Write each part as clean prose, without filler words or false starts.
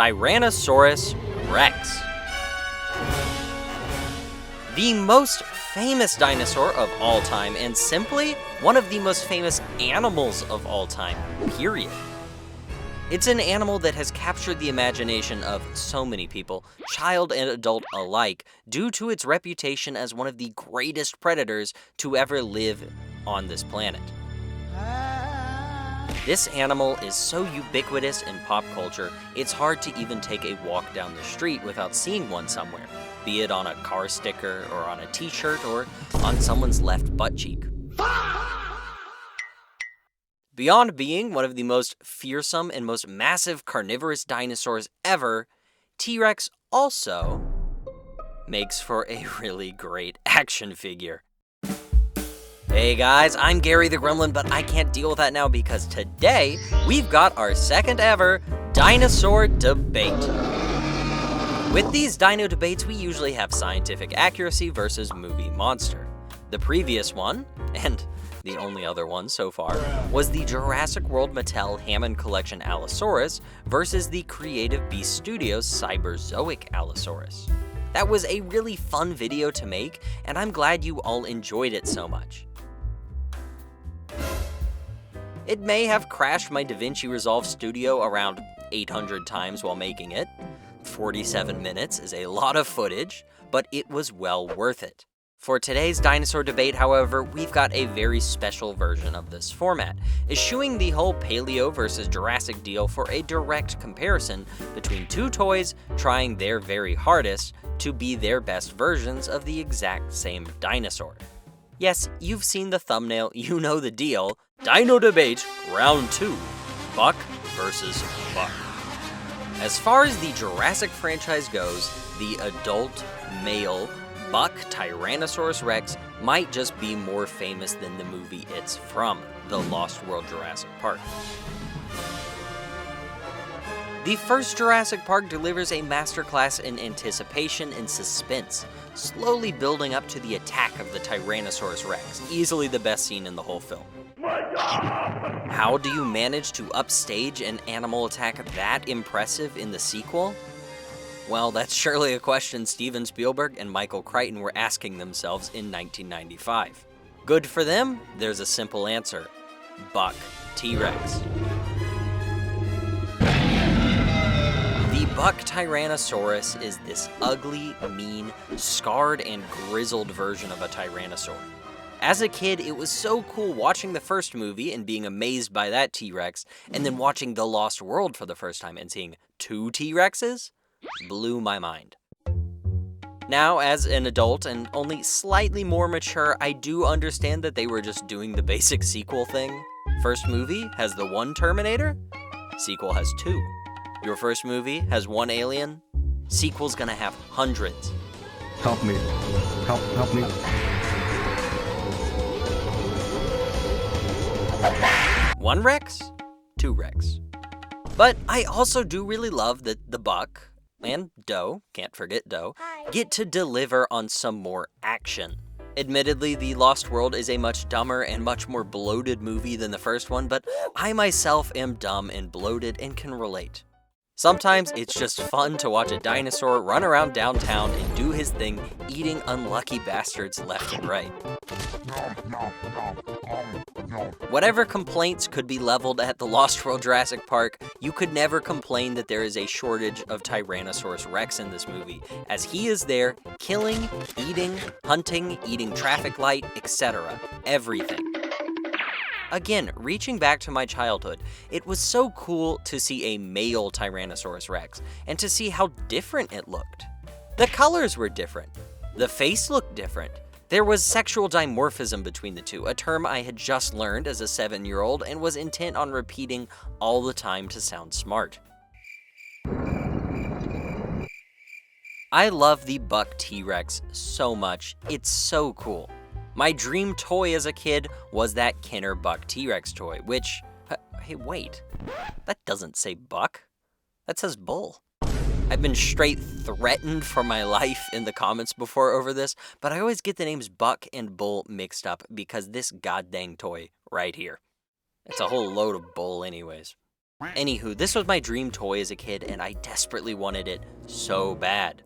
Tyrannosaurus Rex. The most famous dinosaur of all time, and simply one of the most famous animals of all time, period. It's an animal that has captured the imagination of so many people, child and adult alike, due to its reputation as one of the greatest predators to ever live on this planet. This animal is so ubiquitous in pop culture, it's hard to even take a walk down the street without seeing one somewhere, be it on a car sticker or on a t-shirt or on someone's left butt cheek. Beyond being one of the most fearsome and most massive carnivorous dinosaurs ever, T.rex also makes for a really great action figure. Hey guys, I'm Gary the Gremlin, but I can't deal with that now because today we've got our second ever Dinosaur Debate. With these Dino Debates, we usually have scientific accuracy versus movie monster. The previous one, and the only other one so far, was the Jurassic World Mattel Hammond Collection Allosaurus versus the Creative Beast Studios Cyberzoic Allosaurus. That was a really fun video to make, and I'm glad you all enjoyed it so much. It may have crashed my DaVinci Resolve Studio around 800 times while making it. 47 minutes is a lot of footage, but it was well worth it. For today's Dinosaur Debate, however, we've got a very special version of this format, eschewing the whole Paleo versus Jurassic deal for a direct comparison between two toys trying their very hardest to be their best versions of the exact same dinosaur. Yes, you've seen the thumbnail, you know the deal. Dino Debate Round 2, Buck versus Buck. As far as the Jurassic franchise goes, the adult male buck Tyrannosaurus Rex might just be more famous than the movie it's from, the Lost World Jurassic Park. The first Jurassic Park delivers a masterclass in anticipation and suspense, slowly building up to the attack of the Tyrannosaurus Rex, easily the best scene in the whole film. How do you manage to upstage an animal attack that impressive in the sequel? Well, that's surely a question Steven Spielberg and Michael Crichton were asking themselves in 1995. Good for them? There's a simple answer. Buck T.rex. The Buck Tyrannosaurus is this ugly, mean, scarred, and grizzled version of a tyrannosaur. As a kid, it was so cool watching the first movie and being amazed by that T-rex, and then watching The Lost World for the first time and seeing two T-rexes blew my mind. Now, as an adult and only slightly more mature, I do understand that they were just doing the basic sequel thing. First movie has the one Terminator, sequel has two. Your first movie has one alien, sequel's gonna have hundreds. Help me. Help me. One Rex, two Rex. But I also do really love that the Buck and Doe, can't forget Doe, get to deliver on some more action. Admittedly, The Lost World is a much dumber and much more bloated movie than the first one, but I myself am dumb and bloated and can relate. Sometimes it's just fun to watch a dinosaur run around downtown and do his thing, eating unlucky bastards left and right. Whatever complaints could be leveled at the Lost World Jurassic Park, you could never complain that there is a shortage of Tyrannosaurus Rex in this movie, as he is there killing, eating, hunting, eating traffic light, etc. Everything. Again, reaching back to my childhood, it was so cool to see a male Tyrannosaurus Rex, and to see how different it looked. The colors were different. The face looked different. There was sexual dimorphism between the two, a term I had just learned as a 7-year-old and was intent on repeating all the time to sound smart. I love the Buck T-rex so much. It's so cool. My dream toy as a kid was that Kenner Buck T-rex toy, which, hey wait, that doesn't say Buck, that says Bull. I've been straight threatened for my life in the comments before over this, but I always get the names Buck and Bull mixed up because this goddamn toy right here. It's a whole load of bull anyways. Anywho, this was my dream toy as a kid, and I desperately wanted it so bad.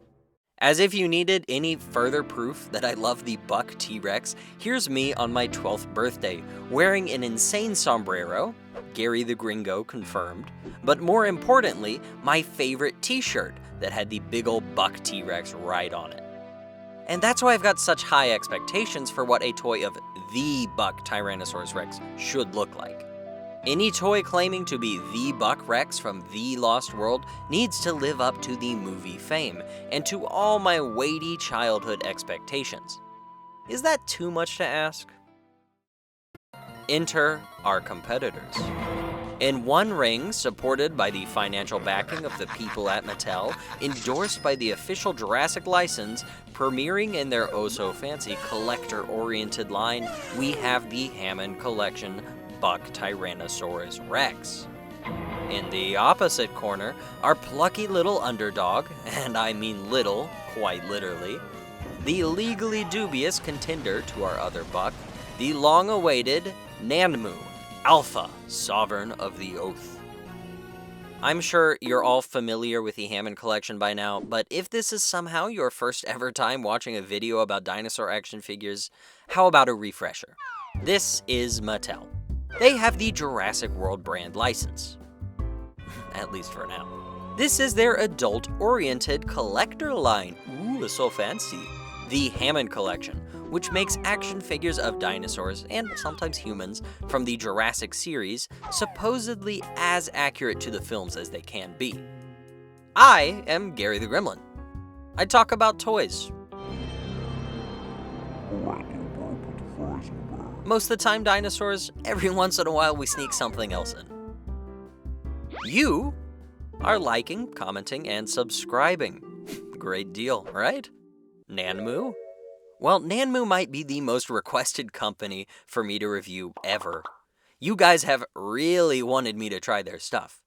As if you needed any further proof that I love the buck T-Rex, here's me on my 12th birthday, wearing an insane sombrero, Gary the Gringo confirmed, but more importantly, my favorite t-shirt that had the big ol' buck T-Rex right on it. And that's why I've got such high expectations for what a toy of the buck Tyrannosaurus Rex should look like. Any toy claiming to be the Buck Rex from the Lost World needs to live up to the movie fame and to all my weighty childhood expectations. Is that too much to ask? Enter our competitors. In one ring, supported by the financial backing of the people at Mattel, endorsed by the official Jurassic license, premiering in their oh-so-fancy collector-oriented line, we have the Hammond Collection Buck Tyrannosaurus Rex. In the opposite corner, our plucky little underdog, and I mean little, quite literally, the legally dubious contender to our other buck, the long-awaited Nanmu, Alpha, Sovereign of the Oath. I'm sure you're all familiar with the Hammond Collection by now, but if this is somehow your first ever time watching a video about dinosaur action figures, how about a refresher? This is Mattel. They have the Jurassic World brand license. At least for now. This is their adult-oriented collector line. Ooh, so fancy. The Hammond Collection, which makes action figures of dinosaurs, and sometimes humans, from the Jurassic series, supposedly as accurate to the films as they can be. I am Gary the Gremlin. I talk about toys. Most of the time dinosaurs, every once in a while we sneak something else in. You are liking, commenting, and subscribing. Great deal, right? Nanmu? Well, Nanmu might be the most requested company for me to review ever. You guys have really wanted me to try their stuff.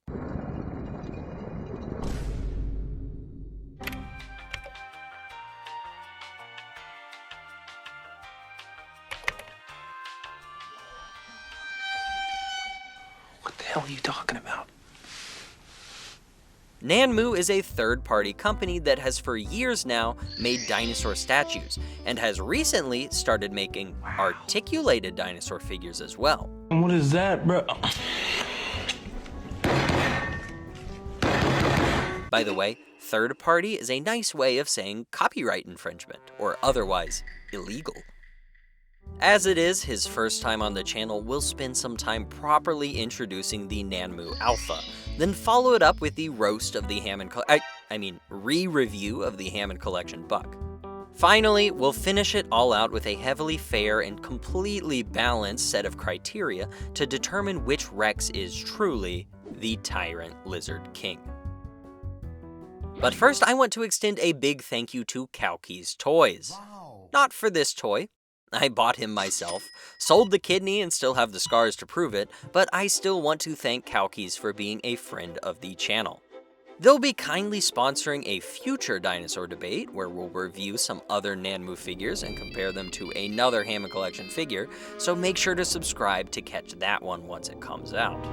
What the hell are you talking about? Nanmu is a third-party company that has for years now made dinosaur statues, and has recently started making articulated dinosaur figures as well. What is that, bro? By the way, third-party is a nice way of saying copyright infringement, or otherwise illegal. As it is his first time on the channel, we'll spend some time properly introducing the Nanmu Alpha, then follow it up with the roast of the Hammond re-review of the Hammond Collection Buck. Finally, we'll finish it all out with a heavily fair and completely balanced set of criteria to determine which Rex is truly the Tyrant Lizard King. But first, I want to extend a big thank you to Kowkis Toys. Wow. Not for this toy. I bought him myself, sold the kidney and still have the scars to prove it, but I still want to thank Kowkis for being a friend of the channel. They'll be kindly sponsoring a future dinosaur debate where we'll review some other Nanmu figures and compare them to another Hammond Collection figure, so make sure to subscribe to catch that one once it comes out.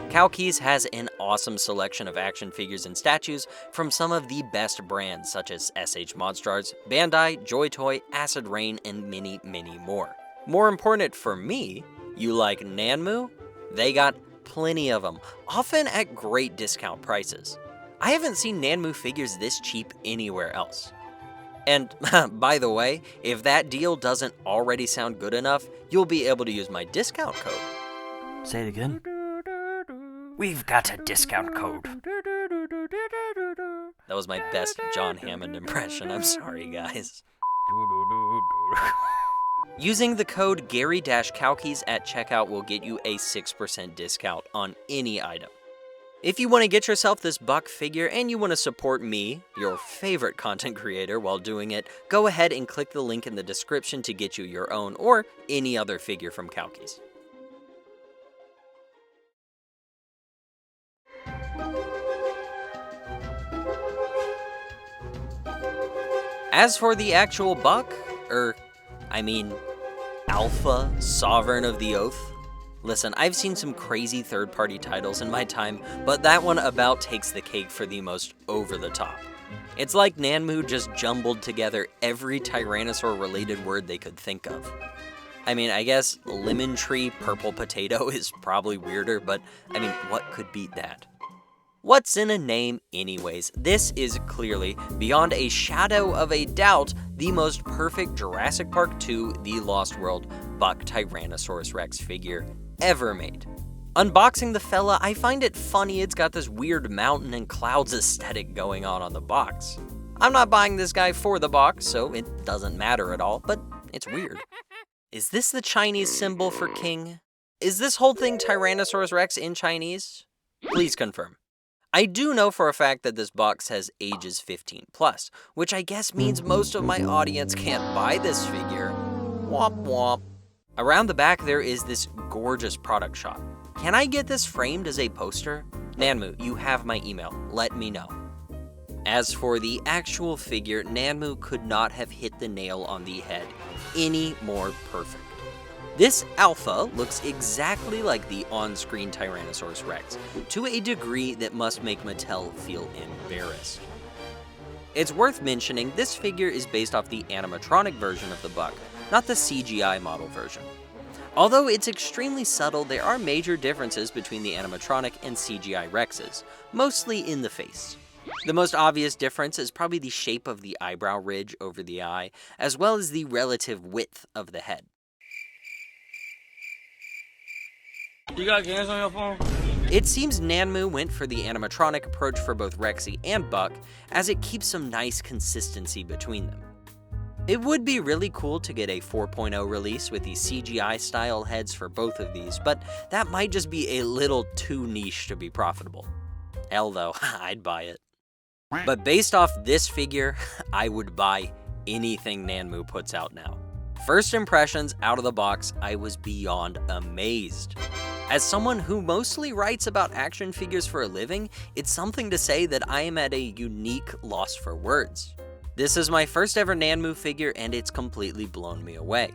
Kowkis has an awesome selection of action figures and statues from some of the best brands such as SH Monstars, Bandai, Joy Toy, Acid Rain, and many, many more. More important for me, you like Nanmu? They got plenty of them, often at great discount prices. I haven't seen Nanmu figures this cheap anywhere else. And by the way, if that deal doesn't already sound good enough, you'll be able to use my discount code. Say it again. We've got a discount code. That was my best John Hammond impression, I'm sorry guys. Using the code Gary-Kowkis at checkout will get you a 6% discount on any item. If you want to get yourself this buck figure and you want to support me, your favorite content creator, while doing it, go ahead and click the link in the description to get you your own or any other figure from Kowkis. As for the actual buck, Alpha, Sovereign of the Oath, Listen, I've seen some crazy third-party titles in my time, but that one about takes the cake for the most over-the-top. It's like Nanmu just jumbled together every Tyrannosaur-related word they could think of. I mean, I guess lemon tree purple potato is probably weirder, but I mean, what could beat that? What's in a name anyways? This is clearly, beyond a shadow of a doubt, the most perfect Jurassic Park 2 The Lost World Buck Tyrannosaurus Rex figure ever made. Unboxing the fella, I find it funny it's got this weird mountain and clouds aesthetic going on the box. I'm not buying this guy for the box, so it doesn't matter at all, but it's weird. Is this the Chinese symbol for king? Is this whole thing Tyrannosaurus Rex in Chinese? Please confirm. I do know for a fact that this box says ages 15 plus, which I guess means most of my audience can't buy this figure. Womp womp. Around the back there is this gorgeous product shot. Can I get this framed as a poster? Nanmu, you have my email. Let me know. As for the actual figure, Nanmu could not have hit the nail on the head any more perfect. This alpha looks exactly like the on-screen Tyrannosaurus Rex, to a degree that must make Mattel feel embarrassed. It's worth mentioning this figure is based off the animatronic version of the Buck, not the CGI model version. Although it's extremely subtle, there are major differences between the animatronic and CGI Rexes, mostly in the face. The most obvious difference is probably the shape of the eyebrow ridge over the eye, as well as the relative width of the head. You got games on your phone? It seems Nanmu went for the animatronic approach for both Rexy and Buck, as it keeps some nice consistency between them. It would be really cool to get a 4.0 release with the CGI style heads for both of these, but that might just be a little too niche to be profitable. Hell though, I'd buy it. But based off this figure, I would buy anything Nanmu puts out now. First impressions out of the box, I was beyond amazed. As someone who mostly writes about action figures for a living, it's something to say that I am at a unique loss for words. This is my first ever Nanmu figure and it's completely blown me away.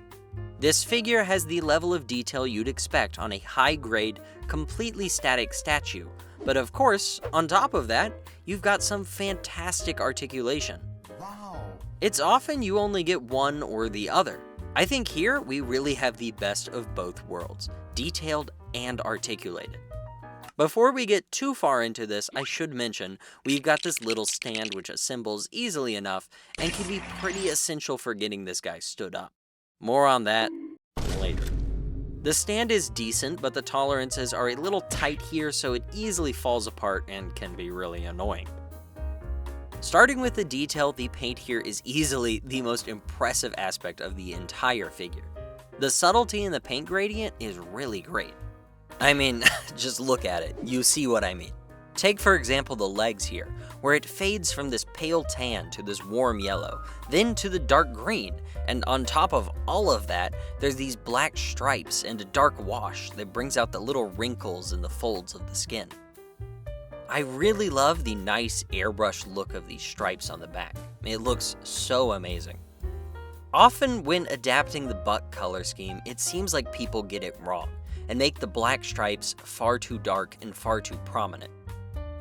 This figure has the level of detail you'd expect on a high-grade, completely static statue, but of course, on top of that, you've got some fantastic articulation. Wow. It's often you only get one or the other. I think here we really have the best of both worlds, detailed and articulated. Before we get too far into this, I should mention we've got this little stand which assembles easily enough and can be pretty essential for getting this guy stood up. More on that later. The stand is decent, but the tolerances are a little tight here, so it easily falls apart and can be really annoying. Starting with the detail, the paint here is easily the most impressive aspect of the entire figure. The subtlety in the paint gradient is really great. I mean, just look at it, you see what I mean. Take for example the legs here, where it fades from this pale tan to this warm yellow, then to the dark green, and on top of all of that, there's these black stripes and a dark wash that brings out the little wrinkles in the folds of the skin. I really love the nice airbrush look of these stripes on the back. It looks so amazing. Often when adapting the Buck color scheme, it seems like people get it wrong and make the black stripes far too dark and far too prominent.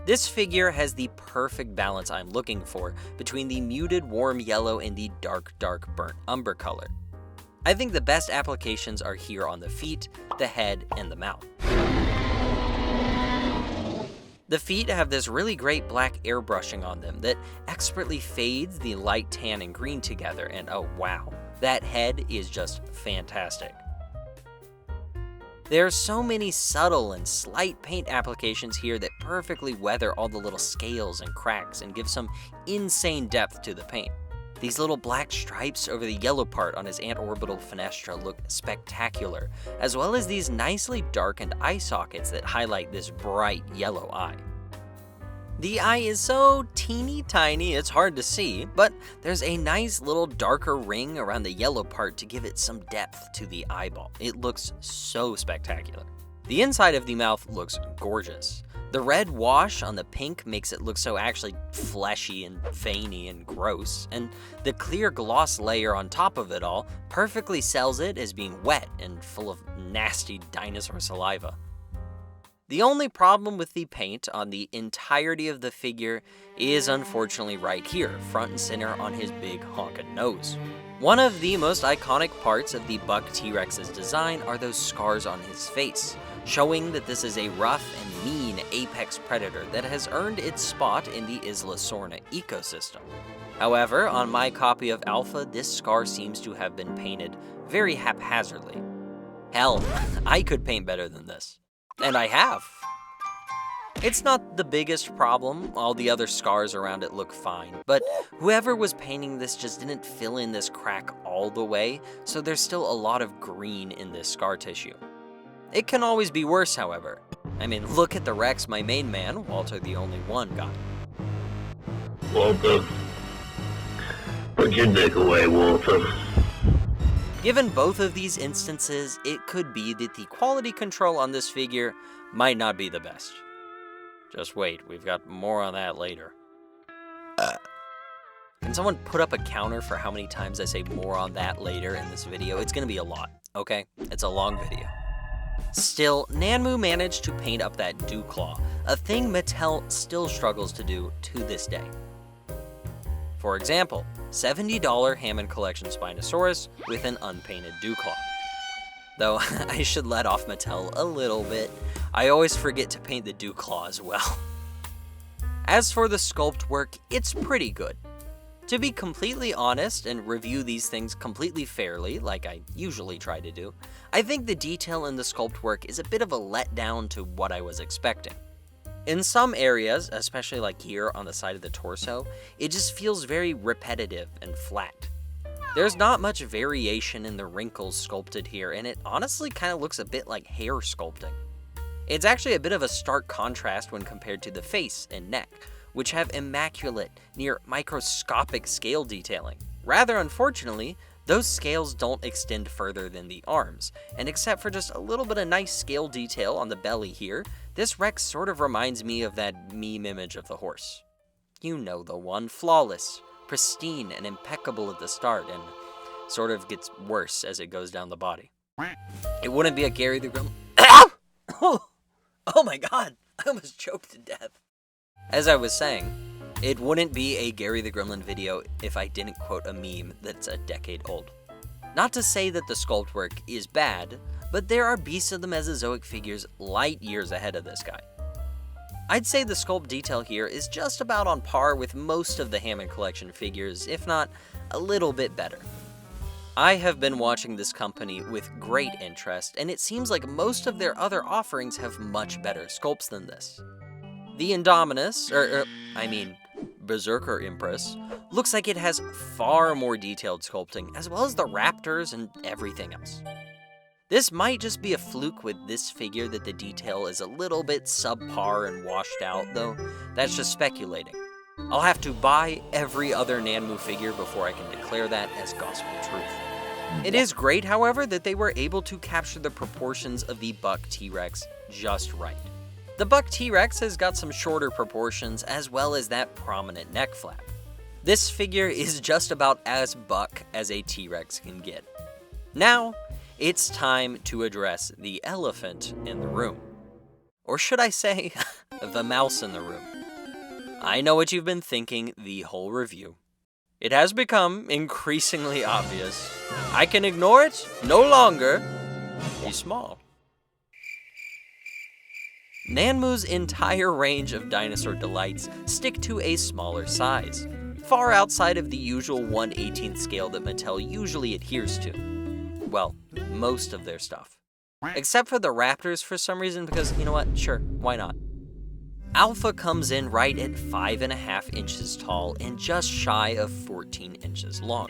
This figure has the perfect balance I'm looking for between the muted warm yellow and the dark burnt umber color. I think the best applications are here on the feet, the head, and the mouth. The feet have this really great black airbrushing on them that expertly fades the light tan and green together, and oh wow, that head is just fantastic. There are so many subtle and slight paint applications here that perfectly weather all the little scales and cracks and give some insane depth to the paint. These little black stripes over the yellow part on his antorbital fenestra look spectacular, as well as these nicely darkened eye sockets that highlight this bright yellow eye. The eye is so teeny tiny it's hard to see, but there's a nice little darker ring around the yellow part to give it some depth to the eyeball. It looks so spectacular. The inside of the mouth looks gorgeous. The red wash on the pink makes it look so actually fleshy and veiny and gross, and the clear gloss layer on top of it all perfectly sells it as being wet and full of nasty dinosaur saliva. The only problem with the paint on the entirety of the figure is unfortunately right here, front and center on his big honkin' nose. One of the most iconic parts of the buck T-Rex's design are those scars on his face, showing that this is a rough and mean apex predator that has earned its spot in the Isla Sorna ecosystem. However, on my copy of Alpha, this scar seems to have been painted very haphazardly. Hell, I could paint better than this. And I have. It's not the biggest problem, all the other scars around it look fine, but whoever was painting this just didn't fill in this crack all the way, so there's still a lot of green in this scar tissue. It can always be worse, however. I mean, look at the Rex my main man, Walter the Only One, got. Walter. Put your dick away, Walter. Given both of these instances, it could be that the quality control on this figure might not be the best. Just wait, we've got more on that later. Can someone put up a counter for how many times I say more on that later in this video? It's gonna be a lot, okay? It's a long video. Still, Nanmu managed to paint up that dew claw, a thing Mattel still struggles to do to this day. For example, $70 Hammond Collection Spinosaurus with an unpainted dew claw. Though, I should let off Mattel a little bit. I always forget to paint the dew claw as well. As for the sculpt work, it's pretty good. To be completely honest and review these things completely fairly, like I usually try to do, I think the detail in the sculpt work is a bit of a letdown to what I was expecting. In some areas, especially like here on the side of the torso, it just feels very repetitive and flat. There's not much variation in the wrinkles sculpted here, and it honestly kind of looks a bit like hair sculpting. It's actually a bit of a stark contrast when compared to the face and neck, which have immaculate, near microscopic scale detailing. Rather unfortunately, those scales don't extend further than the arms, and except for just a little bit of nice scale detail on the belly here, this Rex sort of reminds me of that meme image of the horse. You know the one, flawless, pristine, and impeccable at the start, and sort of gets worse as it goes down the body. It wouldn't be a Gary the Gremlin. Oh my god, I almost choked to death. As I was saying, it wouldn't be a Gary the Gremlin video if I didn't quote a meme that's a decade old. Not to say that the sculpt work is bad, but there are Beasts of the Mesozoic figures light years ahead of this guy. I'd say the sculpt detail here is just about on par with most of the Hammond Collection figures, if not a little bit better. I have been watching this company with great interest, and it seems like most of their other offerings have much better sculpts than this. The Indominus, Berserker Empress, looks like it has far more detailed sculpting, as well as the raptors and everything else. This might just be a fluke with this figure that the detail is a little bit subpar and washed out, though that's just speculating. I'll have to buy every other Nanmu figure before I can declare that as gospel truth. It is great, however, that they were able to capture the proportions of the buck T-Rex just right. The buck T-Rex has got some shorter proportions as well as that prominent neck flap. This figure is just about as buck as a T-Rex can get. Now, it's time to address the elephant in the room. Or should I say, the mouse in the room. I know what you've been thinking the whole review. It has become increasingly obvious. I can ignore it no longer. He's small. Nanmu's entire range of dinosaur delights stick to a smaller size, far outside of the usual 1/18th scale that Mattel usually adheres to. Well, most of their stuff. Except for the raptors for some reason, because you know what, sure, why not? Alpha comes in right at 5.5 inches tall and just shy of 14 inches long.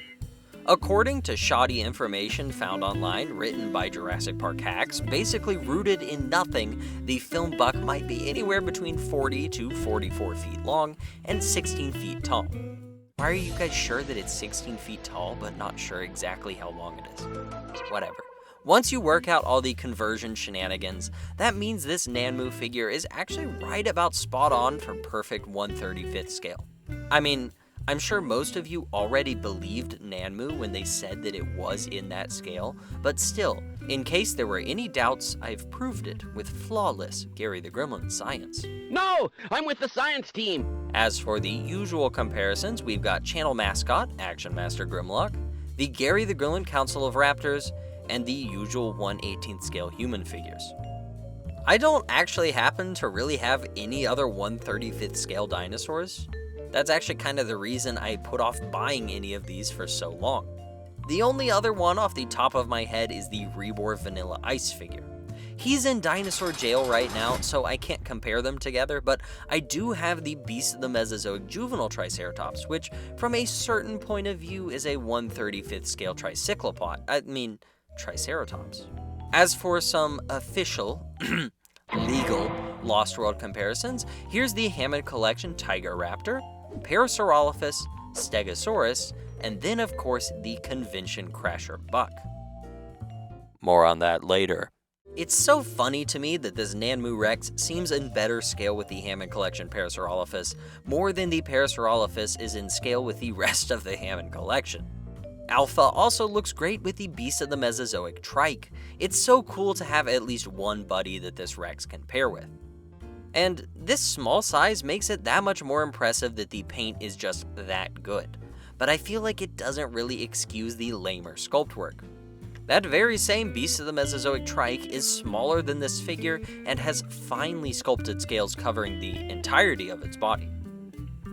According to shoddy information found online written by Jurassic Park hacks, basically rooted in nothing, the film buck might be anywhere between 40 to 44 feet long and 16 feet tall. Why are you guys sure that it's 16 feet tall but not sure exactly how long it is? Whatever. Once you work out all the conversion shenanigans, that means this Nanmu figure is actually right about spot on for perfect 1/35th scale. I mean, I'm sure most of you already believed Nanmu when they said that it was in that scale, but still, in case there were any doubts, I've proved it with flawless Gary the Gremlin science. No, I'm with the science team. As for the usual comparisons, we've got channel mascot, Action Master Grimlock, the Gary the Gremlin Council of Raptors, and the usual 1/18th scale human figures. I don't actually happen to really have any other 1/35th scale dinosaurs. That's actually kind of the reason I put off buying any of these for so long. The only other one off the top of my head is the Reborn Vanilla Ice figure. He's in dinosaur jail right now, so I can't compare them together, but I do have the Beast of the Mesozoic Juvenile Triceratops, which from a certain point of view is a 1/35th scale Triceratops. As for some official, legal Lost World comparisons, here's the Hammond Collection Tiger Raptor, Parasaurolophus, Stegosaurus, and then of course the Convention Crasher Buck. More on that later. It's so funny to me that this Nanmu Rex seems in better scale with the Hammond Collection Parasaurolophus, more than the Parasaurolophus is in scale with the rest of the Hammond Collection. Alpha also looks great with the Beast of the Mesozoic Trike. It's so cool to have at least one buddy that this Rex can pair with. And this small size makes it that much more impressive that the paint is just that good. But I feel like it doesn't really excuse the lamer sculpt work. That very same Beast of the Mesozoic Trike is smaller than this figure and has finely sculpted scales covering the entirety of its body.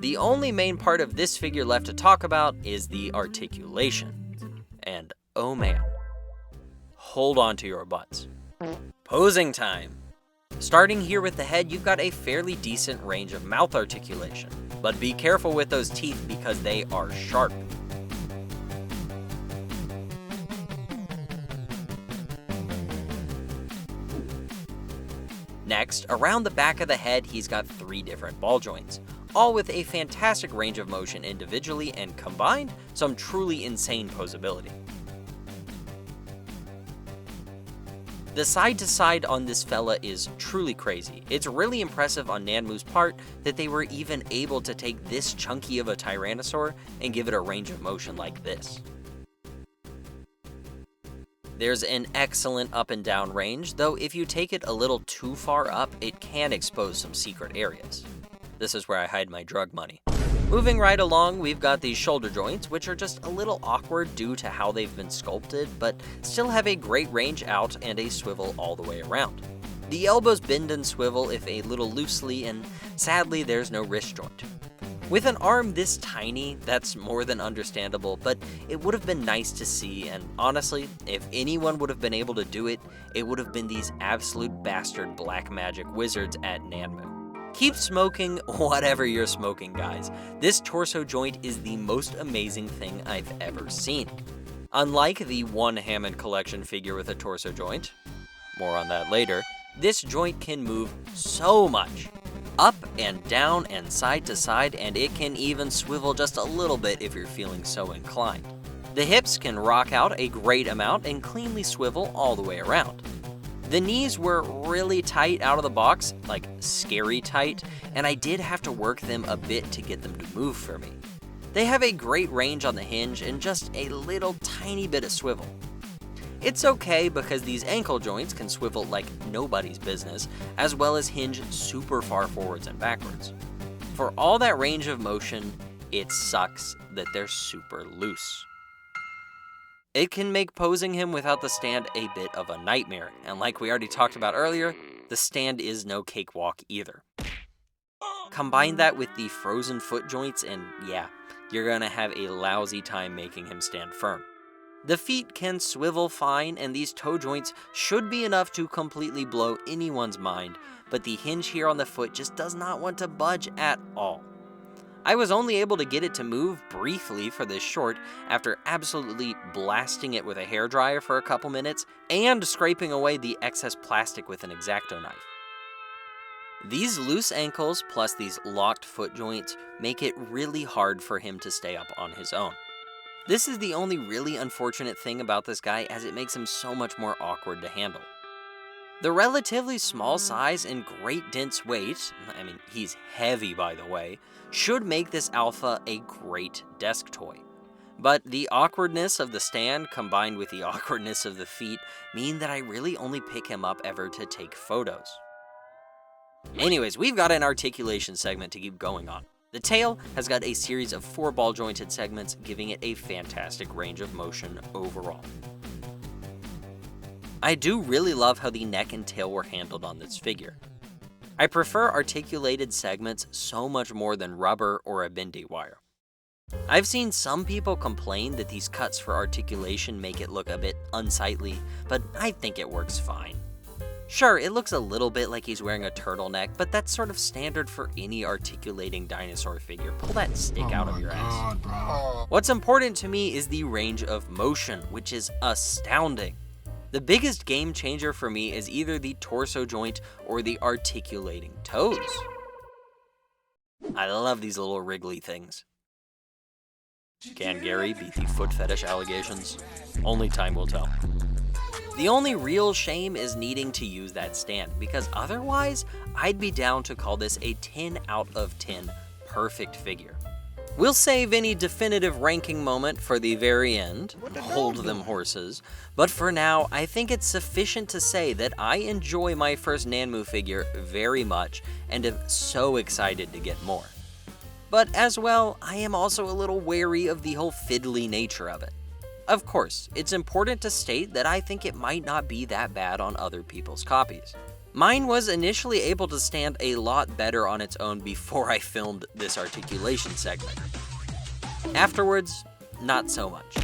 The only main part of this figure left to talk about is the articulation. And oh man, hold on to your butts. Posing time! Starting here with the head, you've got a fairly decent range of mouth articulation, but be careful with those teeth because they are sharp. Next, around the back of the head, he's got 3 different ball joints, all with a fantastic range of motion individually and combined, some truly insane posability. The side-to-side on this fella is truly crazy. It's really impressive on Nanmu's part that they were even able to take this chunky of a Tyrannosaur and give it a range of motion like this. There's an excellent up and down range, though if you take it a little too far up, it can expose some secret areas. This is where I hide my drug money. Moving right along, we've got these shoulder joints, which are just a little awkward due to how they've been sculpted, but still have a great range out and a swivel all the way around. The elbows bend and swivel if a little loosely, and sadly there's no wrist joint. With an arm this tiny, that's more than understandable, but it would have been nice to see, and honestly, if anyone would have been able to do it, it would have been these absolute bastard black magic wizards at Nanmu. Keep smoking whatever you're smoking, guys. This torso joint is the most amazing thing I've ever seen. Unlike the one Hammond Collection figure with a torso joint, more on that later, this joint can move so much. Up and down and side to side, and it can even swivel just a little bit if you're feeling so inclined. The hips can rock out a great amount and cleanly swivel all the way around. The knees were really tight out of the box, like scary tight, and I did have to work them a bit to get them to move for me. They have a great range on the hinge and just a little tiny bit of swivel. It's okay because these ankle joints can swivel like nobody's business, as well as hinge super far forwards and backwards. For all that range of motion, it sucks that they're super loose. It can make posing him without the stand a bit of a nightmare, and like we already talked about earlier, the stand is no cakewalk either. Combine that with the frozen foot joints and yeah, you're gonna have a lousy time making him stand firm. The feet can swivel fine, and these toe joints should be enough to completely blow anyone's mind, but the hinge here on the foot just does not want to budge at all. I was only able to get it to move briefly for this short after absolutely blasting it with a hairdryer for a couple minutes and scraping away the excess plastic with an X-Acto knife. These loose ankles plus these locked foot joints make it really hard for him to stay up on his own. This is the only really unfortunate thing about this guy, as it makes him so much more awkward to handle. The relatively small size and great dense weight, I mean, he's heavy by the way, should make this alpha a great desk toy. But the awkwardness of the stand combined with the awkwardness of the feet mean that I really only pick him up ever to take photos. Anyways, we've got an articulation segment to keep going on. The tail has got a series of 4 ball-jointed segments, giving it a fantastic range of motion overall. I do really love how the neck and tail were handled on this figure. I prefer articulated segments so much more than rubber or a bendy wire. I've seen some people complain that these cuts for articulation make it look a bit unsightly, but I think it works fine. Sure, it looks a little bit like he's wearing a turtleneck, but that's sort of standard for any articulating dinosaur figure. Pull that stick out of your ass. Bro. What's important to me is the range of motion, which is astounding. The biggest game changer for me is either the torso joint or the articulating toes. I love these little wriggly things. Can Gary beat the foot fetish allegations? Only time will tell. The only real shame is needing to use that stand, because otherwise, I'd be down to call this a 10 out of 10 perfect figure. We'll save any definitive ranking moment for the very end, hold them horses, but for now, I think it's sufficient to say that I enjoy my first Nanmu figure very much and am so excited to get more. But as well, I am also a little wary of the whole fiddly nature of it. Of course, it's important to state that I think it might not be that bad on other people's copies. Mine was initially able to stand a lot better on its own before I filmed this articulation segment. Afterwards, not so much.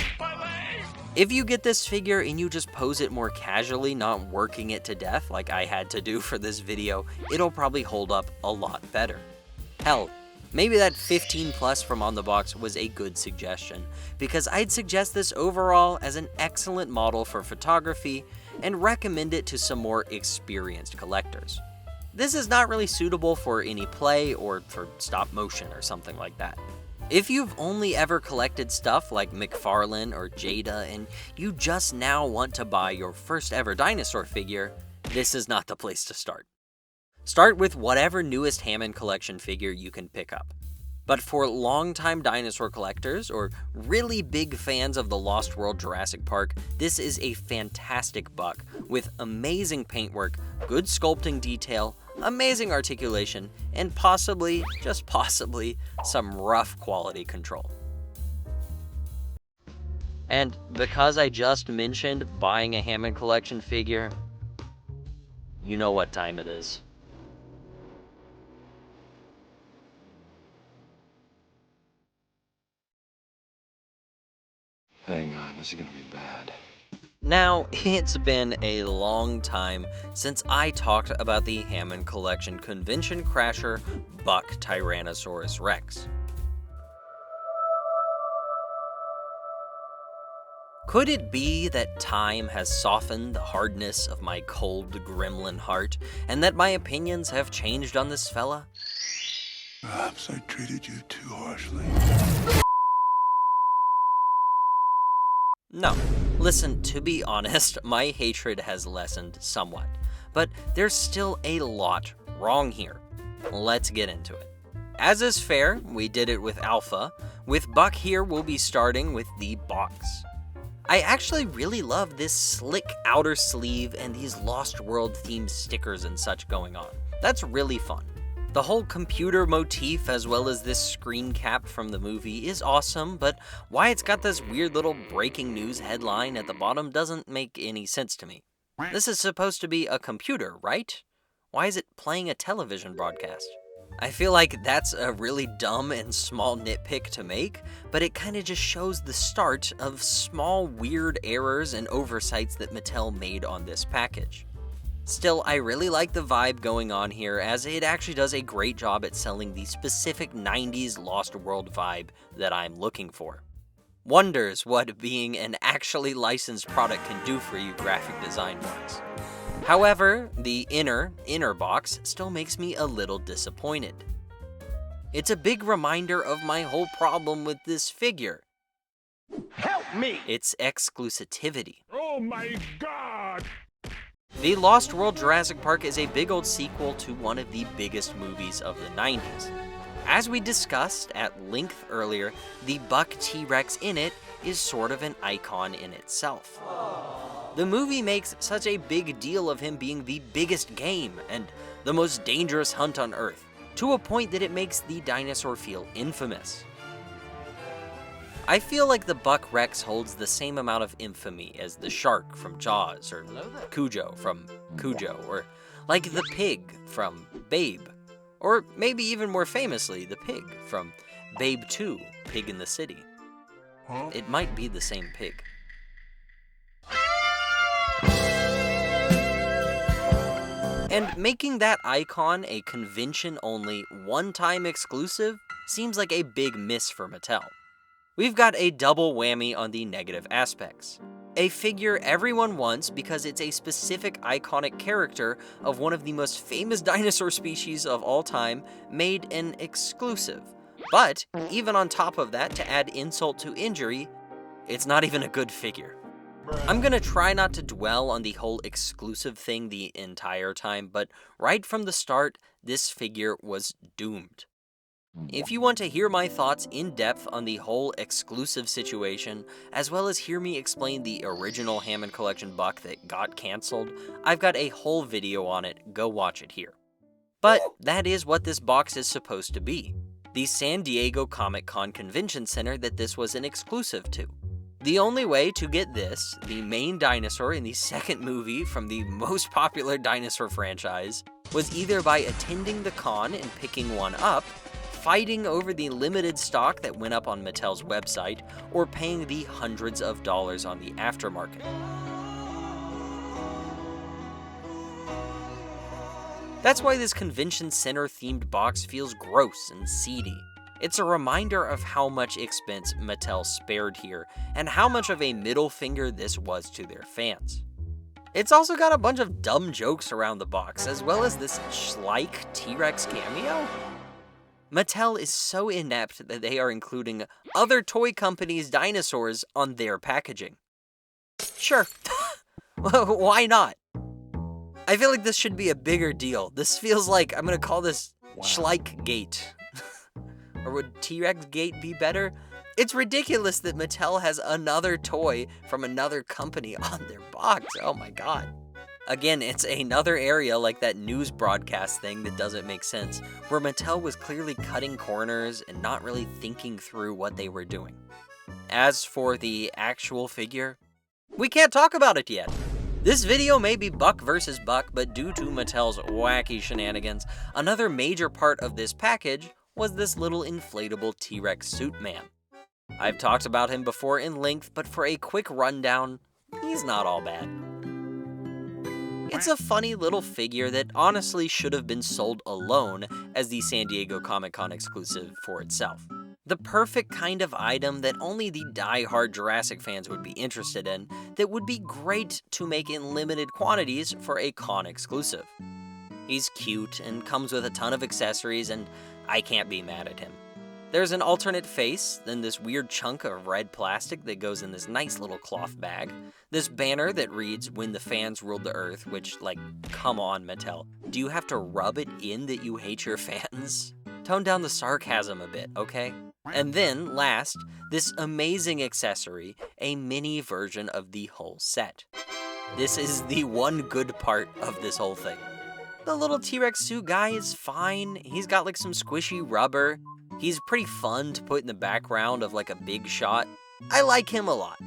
If you get this figure and you just pose it more casually, not working it to death like I had to do for this video, it'll probably hold up a lot better. Hell, maybe that 15 plus from on the box was a good suggestion, because I'd suggest this overall as an excellent model for photography and recommend it to some more experienced collectors. This is not really suitable for any play or for stop motion or something like that. If you've only ever collected stuff like McFarlane or Jada and you just now want to buy your first ever dinosaur figure, this is not the place to start. Start with whatever newest Hammond collection figure you can pick up. But for longtime dinosaur collectors or really big fans of the Lost World Jurassic Park, this is a fantastic buck with amazing paintwork, good sculpting detail, amazing articulation, and possibly, just possibly, some rough quality control. And because I just mentioned buying a Hammond collection figure, you know what time it is. Hang on, this is gonna be bad. Now, it's been a long time since I talked about the Hammond Collection Convention Crasher Buck Tyrannosaurus Rex. Could it be that time has softened the hardness of my cold gremlin heart, and that my opinions have changed on this fella? Perhaps I treated you too harshly. No. Listen, to be honest, my hatred has lessened somewhat, but there's still a lot wrong here. Let's get into it. As is fair, we did it with Alpha. With Buck here, we'll be starting with the box. I actually really love this slick outer sleeve and these Lost World themed stickers and such going on. That's really fun. The whole computer motif as well as this screen cap from the movie is awesome, but why it's got this weird little breaking news headline at the bottom doesn't make any sense to me. This is supposed to be a computer, right? Why is it playing a television broadcast? I feel like that's a really dumb and small nitpick to make, but it kind of just shows the start of small weird errors and oversights that Mattel made on this package. Still, I really like the vibe going on here, as it actually does a great job at selling the specific 90s Lost World vibe that I'm looking for. Wonders what being an actually licensed product can do for you graphic design-wise. However, the inner box still makes me a little disappointed. It's a big reminder of my whole problem with this figure. Help me! Its exclusivity. Oh my God! The Lost World Jurassic Park is a big old sequel to one of the biggest movies of the 90s. As we discussed at length earlier, the buck T-Rex in it is sort of an icon in itself. The movie makes such a big deal of him being the biggest game and the most dangerous hunt on Earth, to a point that it makes the dinosaur feel infamous. I feel like the buck Rex holds the same amount of infamy as the shark from Jaws, or Cujo from Cujo, or like the pig from Babe, or maybe even more famously, the pig from Babe 2, Pig in the City. It might be the same pig. And making that icon a convention-only, one-time exclusive seems like a big miss for Mattel. We've got a double whammy on the negative aspects. A figure everyone wants because it's a specific iconic character of one of the most famous dinosaur species of all time made an exclusive. But, even on top of that, to add insult to injury, it's not even a good figure. I'm gonna try not to dwell on the whole exclusive thing the entire time, but right from the start, this figure was doomed. If you want to hear my thoughts in depth on the whole exclusive situation, as well as hear me explain the original Hammond Collection buck that got cancelled, I've got a whole video on it, go watch it here. But that is what this box is supposed to be. The San Diego Comic-Con Convention Center that this was an exclusive to. The only way to get this, the main dinosaur in the second movie from the most popular dinosaur franchise, was either by attending the con and picking one up, fighting over the limited stock that went up on Mattel's website, or paying the hundreds of dollars on the aftermarket. That's why this convention center themed box feels gross and seedy. It's a reminder of how much expense Mattel spared here, and how much of a middle finger this was to their fans. It's also got a bunch of dumb jokes around the box, as well as this Schleich T-Rex cameo. Mattel is so inept that they are including other toy companies' dinosaurs on their packaging. Sure, why not? I feel like this should be a bigger deal. This feels like, I'm gonna call this Schleich Gate. Or would T-Rex Gate be better? It's ridiculous that Mattel has another toy from another company on their box. Oh my god. Again, it's another area like that news broadcast thing that doesn't make sense, where Mattel was clearly cutting corners and not really thinking through what they were doing. As for the actual figure, we can't talk about it yet. This video may be buck versus buck, but due to Mattel's wacky shenanigans, another major part of this package was this little inflatable T-Rex suit man. I've talked about him before in length, but for a quick rundown, he's not all bad. It's a funny little figure that honestly should have been sold alone as the San Diego Comic-Con exclusive for itself. The perfect kind of item that only the die-hard Jurassic fans would be interested in, that would be great to make in limited quantities for a con exclusive. He's cute and comes with a ton of accessories, and I can't be mad at him. There's an alternate face, then this weird chunk of red plastic that goes in this nice little cloth bag, this banner that reads, "When the fans ruled the earth," which, like, come on, Mattel. Do you have to rub it in that you hate your fans? Tone down the sarcasm a bit, okay? And then, last, this amazing accessory, a mini version of the whole set. This is the one good part of this whole thing. The little T-Rex suit guy is fine. He's got like some squishy rubber. He's pretty fun to put in the background of like a big shot. I like him a lot.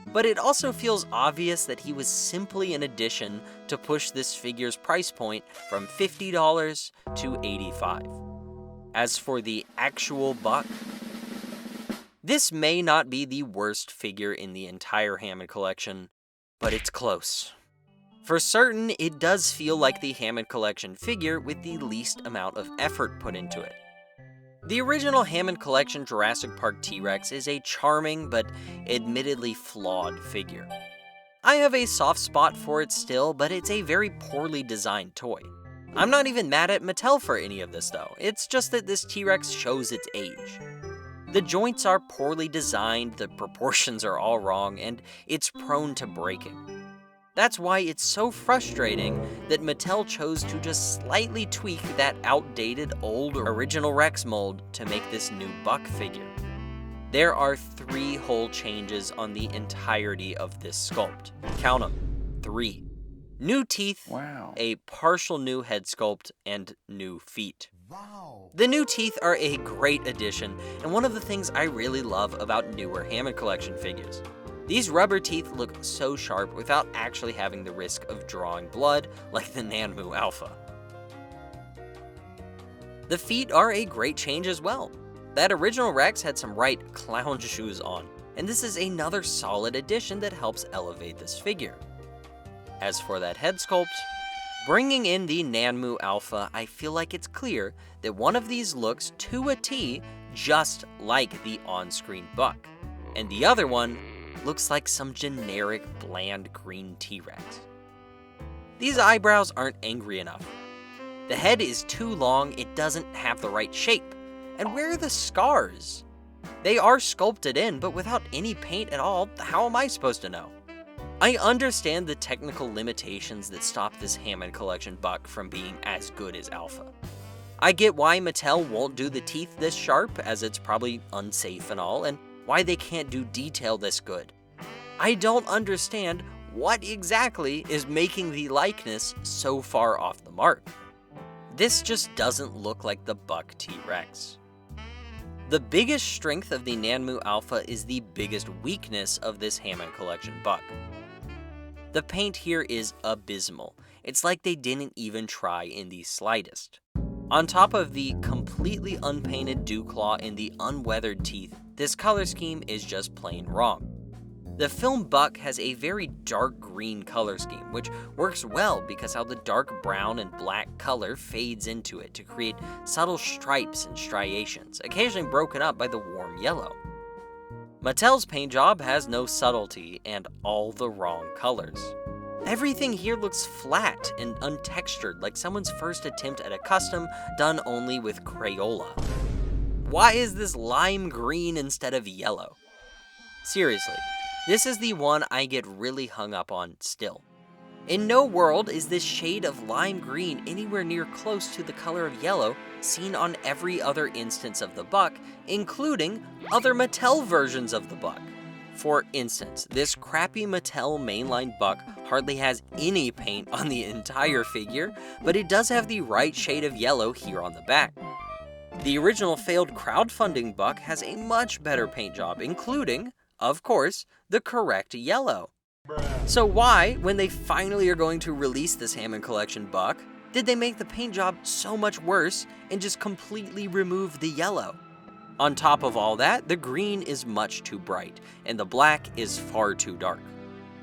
But it also feels obvious that he was simply an addition to push this figure's price point from $50 to $85. As for the actual buck, this may not be the worst figure in the entire Hammond collection, but it's close. For certain, it does feel like the Hammond Collection figure with the least amount of effort put into it. The original Hammond Collection Jurassic Park T-Rex is a charming but admittedly flawed figure. I have a soft spot for it still, but it's a very poorly designed toy. I'm not even mad at Mattel for any of this though, it's just that this T-Rex shows its age. The joints are poorly designed, the proportions are all wrong, and it's prone to breaking. That's why it's so frustrating that Mattel chose to just slightly tweak that outdated old original Rex mold to make this new Buck figure. There are 3 whole changes on the entirety of this sculpt. Count them, 3. New teeth, a partial new head sculpt, and new feet. Wow. The new teeth are a great addition, and one of the things I really love about newer Hammond Collection figures. These rubber teeth look so sharp without actually having the risk of drawing blood like the Nanmu Alpha. The feet are a great change as well. That original Rex had some right clown shoes on, and this is another solid addition that helps elevate this figure. As for that head sculpt, bringing in the Nanmu Alpha, I feel like it's clear that one of these looks to a T just like the on-screen Buck, and the other one looks like some generic bland green T-Rex. These eyebrows aren't angry enough. The head is too long, it doesn't have the right shape. And where are the scars? They are sculpted in, but without any paint at all, how am I supposed to know? I understand the technical limitations that stop this Hammond Collection Buck from being as good as Alpha. I get why Mattel won't do the teeth this sharp, as it's probably unsafe and all, and why they can't do detail this good. I don't understand what exactly is making the likeness so far off the mark. This just doesn't look like the Buck T.rex. The biggest strength of the Nanmu Alpha is the biggest weakness of this Hammond Collection Buck. The paint here is abysmal. It's like they didn't even try in the slightest. On top of the completely unpainted dew claw and the unweathered teeth, this color scheme is just plain wrong. The film Buck has a very dark green color scheme, which works well because how the dark brown and black color fades into it to create subtle stripes and striations, occasionally broken up by the warm yellow. Mattel's paint job has no subtlety and all the wrong colors. Everything here looks flat and untextured, like someone's first attempt at a custom done only with Crayola. Why is this lime green instead of yellow? Seriously, this is the one I get really hung up on still. In no world is this shade of lime green anywhere near close to the color of yellow seen on every other instance of the Buck, including other Mattel versions of the Buck. For instance, this crappy Mattel mainline Buck hardly has any paint on the entire figure, but it does have the right shade of yellow here on the back. The original failed crowdfunding Buck has a much better paint job, including, of course, the correct yellow. So why, when they finally are going to release this Hammond Collection Buck, did they make the paint job so much worse and just completely remove the yellow? On top of all that, the green is much too bright, and the black is far too dark.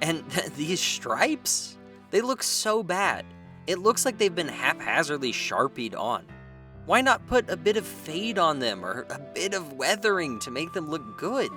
And these stripes? They look so bad. It looks like they've been haphazardly sharpied on. Why not put a bit of fade on them or a bit of weathering to make them look good?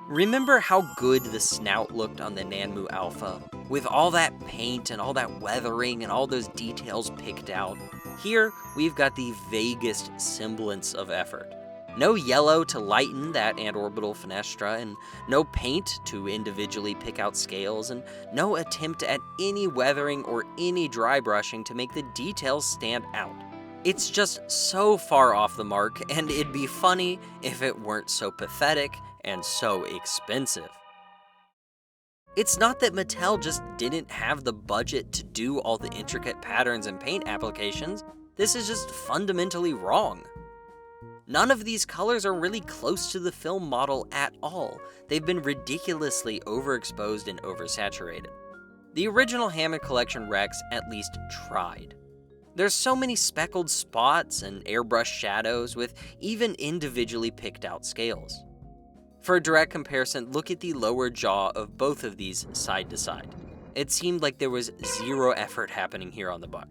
Remember how good the snout looked on the Nanmu Alpha? With all that paint and all that weathering and all those details picked out. Here, we've got the vaguest semblance of effort. No yellow to lighten that antorbital fenestra, and no paint to individually pick out scales, and no attempt at any weathering or any dry brushing to make the details stand out. It's just so far off the mark, and it'd be funny if it weren't so pathetic and so expensive. It's not that Mattel just didn't have the budget to do all the intricate patterns and paint applications, this is just fundamentally wrong. None of these colors are really close to the film model at all. They've been ridiculously overexposed and oversaturated. The original Hammond Collection Rex at least tried. There's so many speckled spots and airbrushed shadows with even individually picked out scales. For a direct comparison, look at the lower jaw of both of these side to side. It seemed like there was zero effort happening here on the Buck.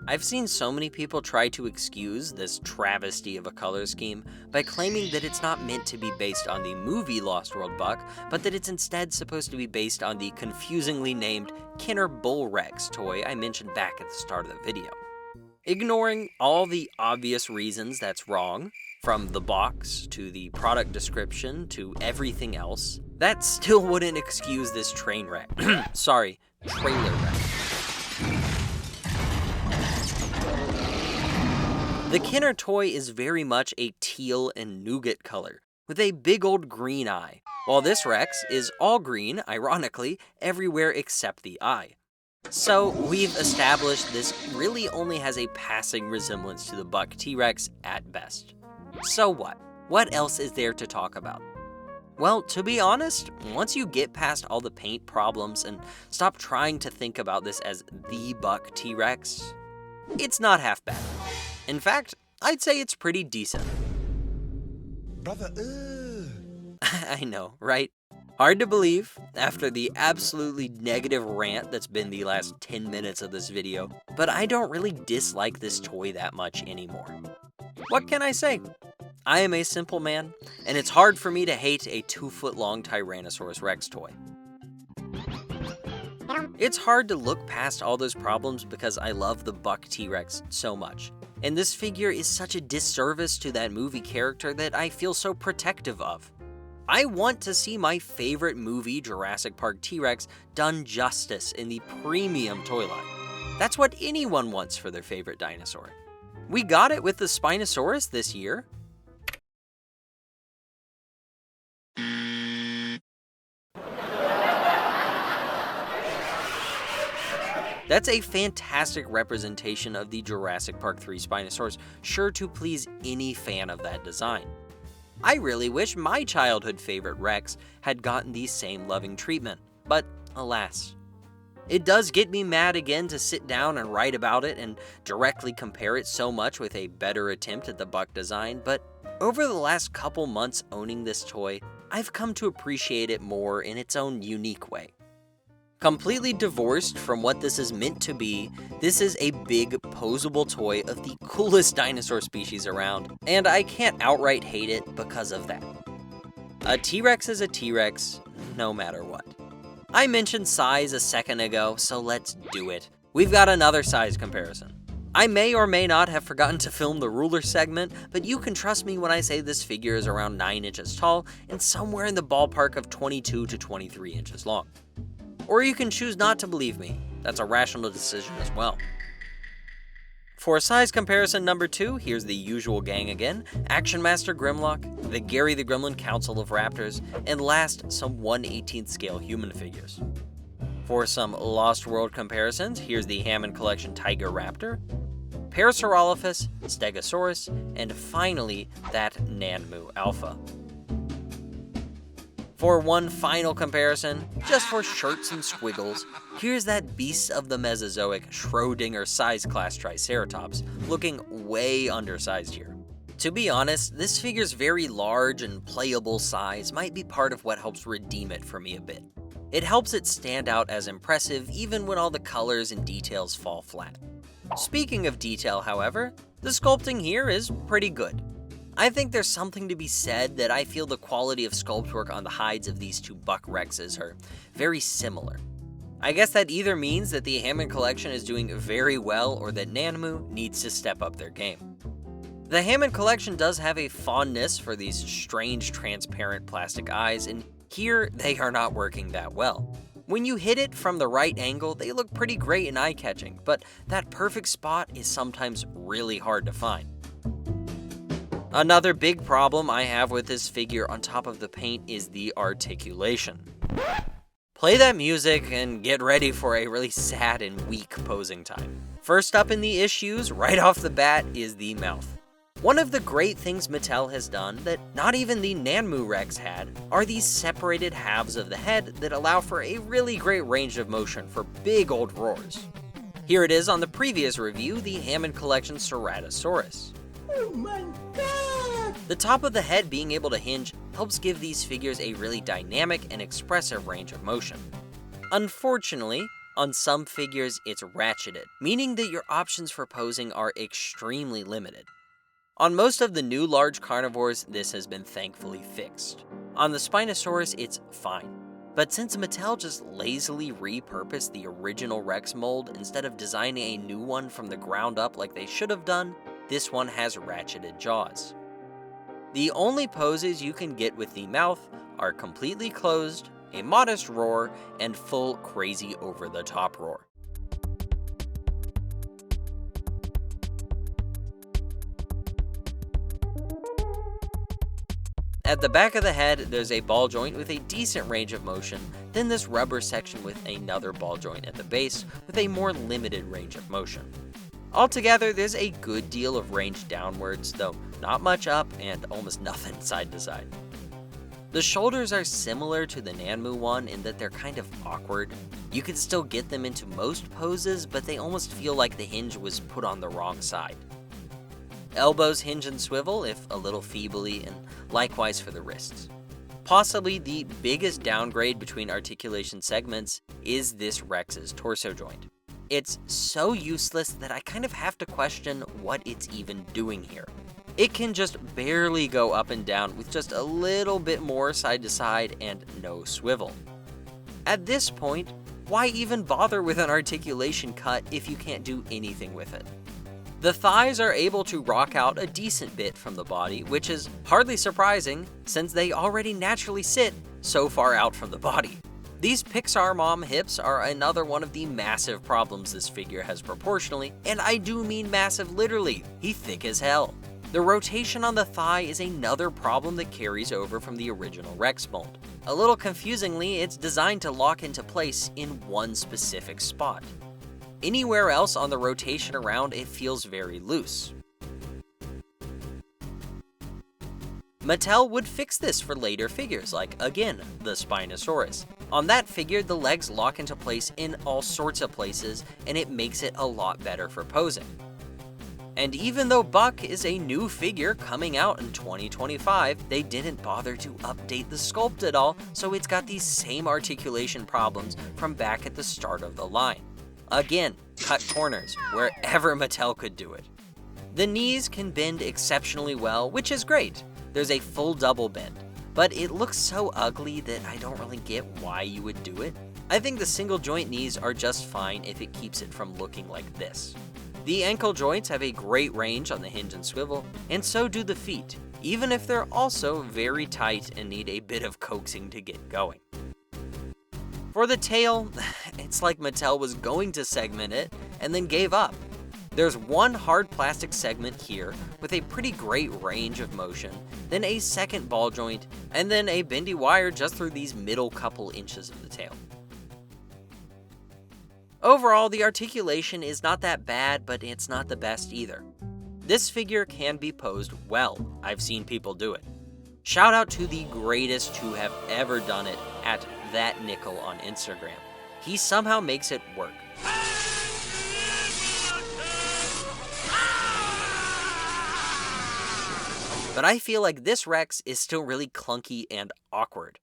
I've seen so many people try to excuse this travesty of a color scheme by claiming that it's not meant to be based on the movie Lost World Buck, but that it's instead supposed to be based on the confusingly named Kenner Bull Rex toy I mentioned back at the start of the video. Ignoring all the obvious reasons that's wrong, From the box, to the product description, to everything else, that still wouldn't excuse this train wreck. Sorry, trailer wreck. The Kenner toy is very much a teal and nougat color, with a big old green eye, while this Rex is all green, ironically, everywhere except the eye. So we've established this really only has a passing resemblance to the buck T-Rex at best. So what? What else is there to talk about? Well, to be honest, once you get past all the paint problems and stop trying to think about this as the buck T-Rex, it's not half bad. In fact, I'd say it's pretty decent. Brother, I know, right? Hard to believe after the absolutely negative rant that's been the last 10 minutes of this video, but I don't really dislike this toy that much anymore. What can I say? I am a simple man, and it's hard for me to hate a 2-foot-long Tyrannosaurus Rex toy. It's hard to look past all those problems because I love the buck T-Rex so much. And this figure is such a disservice to that movie character that I feel so protective of. I want to see my favorite movie, Jurassic Park T-Rex, done justice in the premium toy line. That's what anyone wants for their favorite dinosaur. We got it with the Spinosaurus this year. That's a fantastic representation of the Jurassic Park 3 Spinosaurus, sure to please any fan of that design. I really wish my childhood favorite Rex had gotten the same loving treatment, but alas. It does get me mad again to sit down and write about it and directly compare it so much with a better attempt at the buck design, but over the last couple months owning this toy, I've come to appreciate it more in its own unique way. Completely divorced from what this is meant to be, this is a big, posable toy of the coolest dinosaur species around, and I can't outright hate it because of that. A T-Rex is a T-Rex, no matter what. I mentioned size a second ago, so let's do it. We've got another size comparison. I may or may not have forgotten to film the ruler segment, but you can trust me when I say this figure is around 9 inches tall and somewhere in the ballpark of 22 to 23 inches long. Or you can choose not to believe me. That's a rational decision as well. For size comparison number 2, here's the usual gang again: Action Master Grimlock, the Gary the Gremlin Council of Raptors, and last, some 1/18th scale human figures. For some Lost World comparisons, here's the Hammond Collection Tiger Raptor, Parasaurolophus, Stegosaurus, and finally, that Nanmu Alpha. For one final comparison, just for shirts and squiggles, here's that beast of the Mesozoic Schrödinger size class Triceratops, looking way undersized here. To be honest, this figure's very large and playable size might be part of what helps redeem it for me a bit. It helps it stand out as impressive even when all the colors and details fall flat. Speaking of detail, however, the sculpting here is pretty good. I think there's something to be said that I feel the quality of sculpt work on the hides of these two buck Rexes are very similar. I guess that either means that the Hammond Collection is doing very well or that Nanmu needs to step up their game. The Hammond Collection does have a fondness for these strange transparent plastic eyes, and here they are not working that well. When you hit it from the right angle, they look pretty great and eye-catching, but that perfect spot is sometimes really hard to find. Another big problem I have with this figure on top of the paint is the articulation. Play that music and get ready for a really sad and weak posing time. First up in the issues, right off the bat, is the mouth. One of the great things Mattel has done that not even the Nanmu Rex had are these separated halves of the head that allow for a really great range of motion for big old roars. Here it is on the previous review, the Hammond Collection Ceratosaurus. Oh my god! The top of the head being able to hinge helps give these figures a really dynamic and expressive range of motion. Unfortunately, on some figures it's ratcheted, meaning that your options for posing are extremely limited. On most of the new large carnivores, this has been thankfully fixed. On the Spinosaurus, it's fine. But since Mattel just lazily repurposed the original Rex mold instead of designing a new one from the ground up like they should have done, this one has ratcheted jaws. The only poses you can get with the mouth are completely closed, a modest roar, and full crazy over-the-top roar. At the back of the head, there's a ball joint with a decent range of motion, then this rubber section with another ball joint at the base with a more limited range of motion. Altogether, there's a good deal of range downwards, though not much up and almost nothing side to side. The shoulders are similar to the Nanmu one in that they're kind of awkward. You can still get them into most poses, but they almost feel like the hinge was put on the wrong side. Elbows hinge and swivel, if a little feebly, and likewise for the wrists. Possibly the biggest downgrade between articulation segments is this Rex's torso joint. It's so useless that I kind of have to question what it's even doing here. It can just barely go up and down with just a little bit more side to side and no swivel. At this point, why even bother with an articulation cut if you can't do anything with it? The thighs are able to rock out a decent bit from the body, which is hardly surprising since they already naturally sit so far out from the body. These Pixar mom hips are another one of the massive problems this figure has proportionally, and I do mean massive literally, he's thick as hell. The rotation on the thigh is another problem that carries over from the original Rex mold. A little confusingly, it's designed to lock into place in one specific spot. Anywhere else on the rotation around, it feels very loose. Mattel would fix this for later figures like, again, the Spinosaurus. On that figure, the legs lock into place in all sorts of places, and it makes it a lot better for posing. And even though Buck is a new figure coming out in 2025, they didn't bother to update the sculpt at all, so it's got these same articulation problems from back at the start of the line. Again, cut corners, wherever Mattel could do it. The knees can bend exceptionally well, which is great. There's a full double bend, but it looks so ugly that I don't really get why you would do it. I think the single joint knees are just fine if it keeps it from looking like this. The ankle joints have a great range on the hinge and swivel, and so do the feet, even if they're also very tight and need a bit of coaxing to get going. For the tail, it's like Mattel was going to segment it and then gave up. There's one hard plastic segment here with a pretty great range of motion, then a second ball joint, and then a bendy wire just through these middle couple inches of the tail. Overall, the articulation is not that bad, but it's not the best either. This figure can be posed well. I've seen people do it. Shout out to the greatest who have ever done it at ThatNickel on Instagram. He somehow makes it work. But I feel like this Rex is still really clunky and awkward.